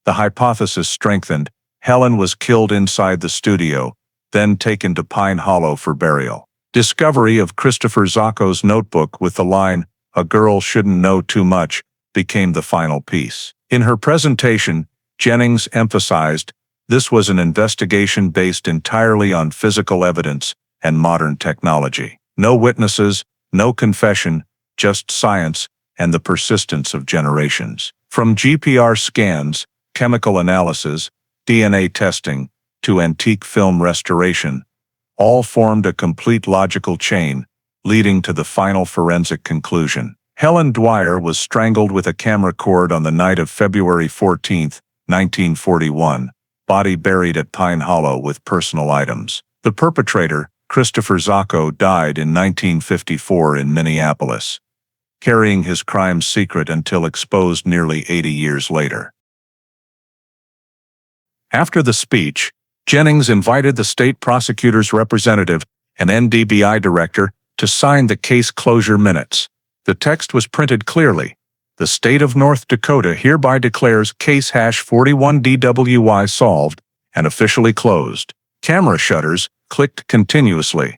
the hypothesis strengthened. Helen was killed inside the studio, then taken to Pine Hollow for burial. Discovery of Christopher Zacco's notebook with the line, "A girl shouldn't know too much," became the final piece. In her presentation, Jennings emphasized, this was an investigation based entirely on physical evidence and modern technology. No witnesses, no confession, just science and the persistence of generations. From GPR scans, chemical analysis, DNA testing, to antique film restoration, all formed a complete logical chain, leading to the final forensic conclusion. Helen Dwyer was strangled with a camera cord on the night of February 14, 1941, body buried at Pine Hollow with personal items. The perpetrator, Christopher Zacco, died in 1954 in Minneapolis, carrying his crimes secret until exposed nearly 80 years later. After the speech, Jennings invited the state prosecutor's representative and NDBI director to sign the case closure minutes. The text was printed clearly. The state of North Dakota hereby declares case #41 DWY solved and officially closed. Camera shutters clicked continuously.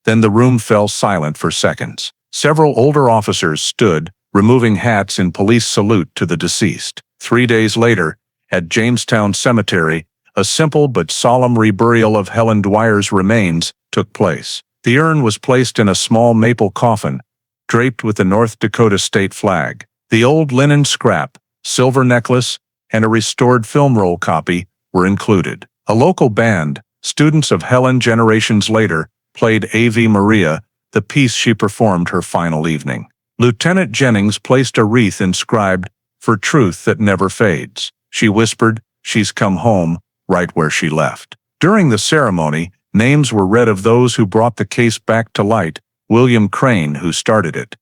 Then the room fell silent for seconds. Several older officers stood, removing hats in police salute to the deceased. 3 days later, at Jamestown Cemetery, a simple but solemn reburial of Helen Dwyer's remains took place. The urn was placed in a small maple coffin, draped with the North Dakota state flag. The old linen scrap, silver necklace, and a restored film roll copy were included. A local band, students of Helen generations later, played Ave Maria, the piece she performed her final evening. Lieutenant Jennings placed a wreath inscribed, "For truth that never fades." She whispered, "She's come home," right where she left. During the ceremony, names were read of those who brought the case back to light: William Crane, who started it;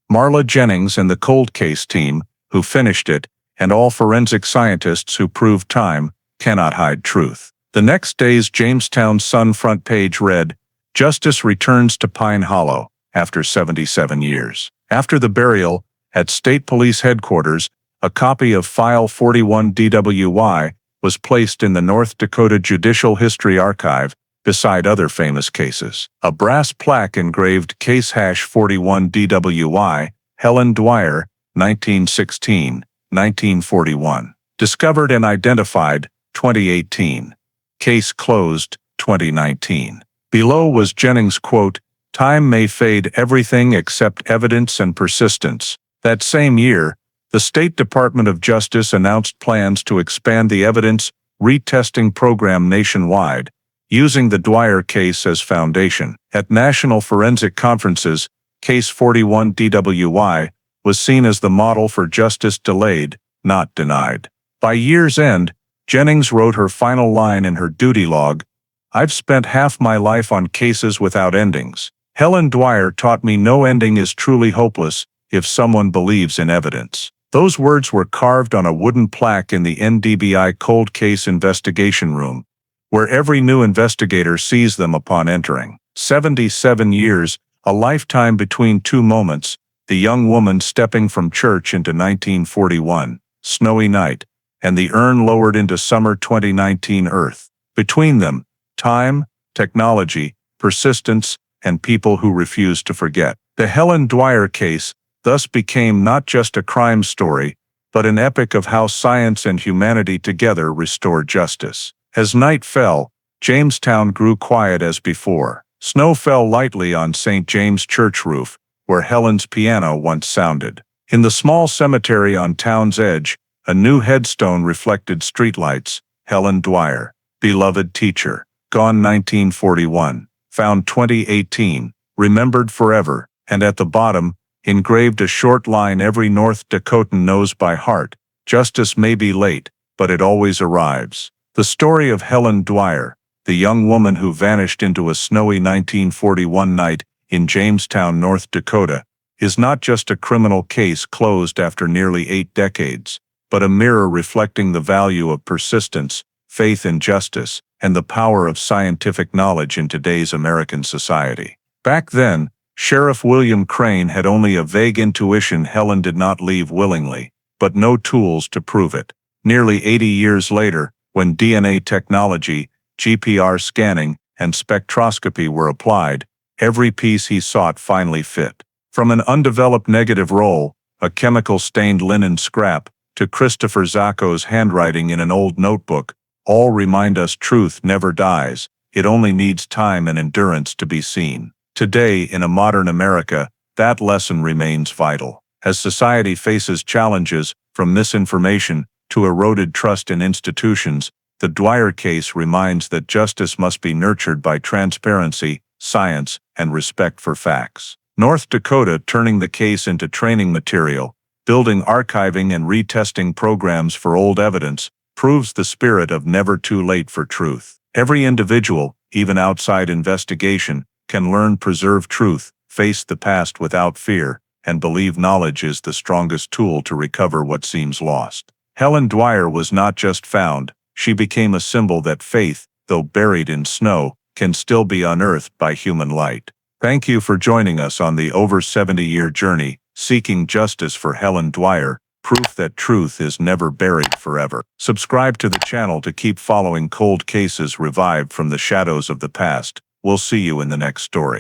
Marla Jennings and the cold case team, who finished it; and all forensic scientists who proved time cannot hide truth. The next day's Jamestown Sun front page read, "Justice returns to Pine Hollow after 77 years." After the burial, at State Police Headquarters, a copy of File 41 DWY was placed in the North Dakota Judicial History Archive, beside other famous cases. A brass plaque engraved Case #41 DWY, Helen Dwyer, 1916-1941. Discovered and identified, 2018. Case closed, 2019. Below was Jennings' quote, "Time may fade everything except evidence and persistence." That same year, the State Department of Justice announced plans to expand the evidence retesting program nationwide, using the Dwyer case as foundation. At national forensic conferences, Case 41 DWY was seen as the model for justice delayed, not denied. By year's end, Jennings wrote her final line in her duty log, "I've spent half my life on cases without endings. Helen Dwyer taught me no ending is truly hopeless if someone believes in evidence." Those words were carved on a wooden plaque in the NDBI cold case investigation room, where every new investigator sees them upon entering. 77 years, a lifetime between two moments, the young woman stepping from church into 1941, snowy night, and the urn lowered into summer 2019 earth. Between them, time, technology, persistence, and people who refuse to forget. The Helen Dwyer case thus became not just a crime story, but an epic of how science and humanity together restore justice. As night fell, Jamestown grew quiet as before. Snow fell lightly on St. James Church roof, where Helen's piano once sounded. In the small cemetery on town's edge, a new headstone reflected streetlights. Helen Dwyer, beloved teacher, gone 1941, found 2018, remembered forever, and at the bottom, engraved a short line every North Dakotan knows by heart, "Justice may be late, but it always arrives." The story of Helen Dwyer, the young woman who vanished into a snowy 1941 night in Jamestown, North Dakota, is not just a criminal case closed after nearly 8 decades, but a mirror reflecting the value of persistence, faith in justice, and the power of scientific knowledge in today's American society. Back then, Sheriff William Crane had only a vague intuition Helen did not leave willingly, but no tools to prove it. Nearly 80 years later, when DNA technology, GPR scanning, and spectroscopy were applied, every piece he sought finally fit. From an undeveloped negative roll, a chemical-stained linen scrap, to Christopher Zacco's handwriting in an old notebook, all remind us truth never dies, it only needs time and endurance to be seen. Today, in a modern America, that lesson remains vital. As society faces challenges, from misinformation to eroded trust in institutions, the Dwyer case reminds that justice must be nurtured by transparency, science, and respect for facts. North Dakota turning the case into training material, building archiving and retesting programs for old evidence, proves the spirit of never too late for truth. Every individual, even outside investigation, can learn, preserve truth, face the past without fear, and believe knowledge is the strongest tool to recover what seems lost. Helen Dwyer was not just found, she became a symbol that faith, though buried in snow, can still be unearthed by human light. Thank you for joining us on the over 70-year journey, seeking justice for Helen Dwyer, proof that truth is never buried forever. Subscribe to the channel to keep following cold cases revived from the shadows of the past. We'll see you in the next story.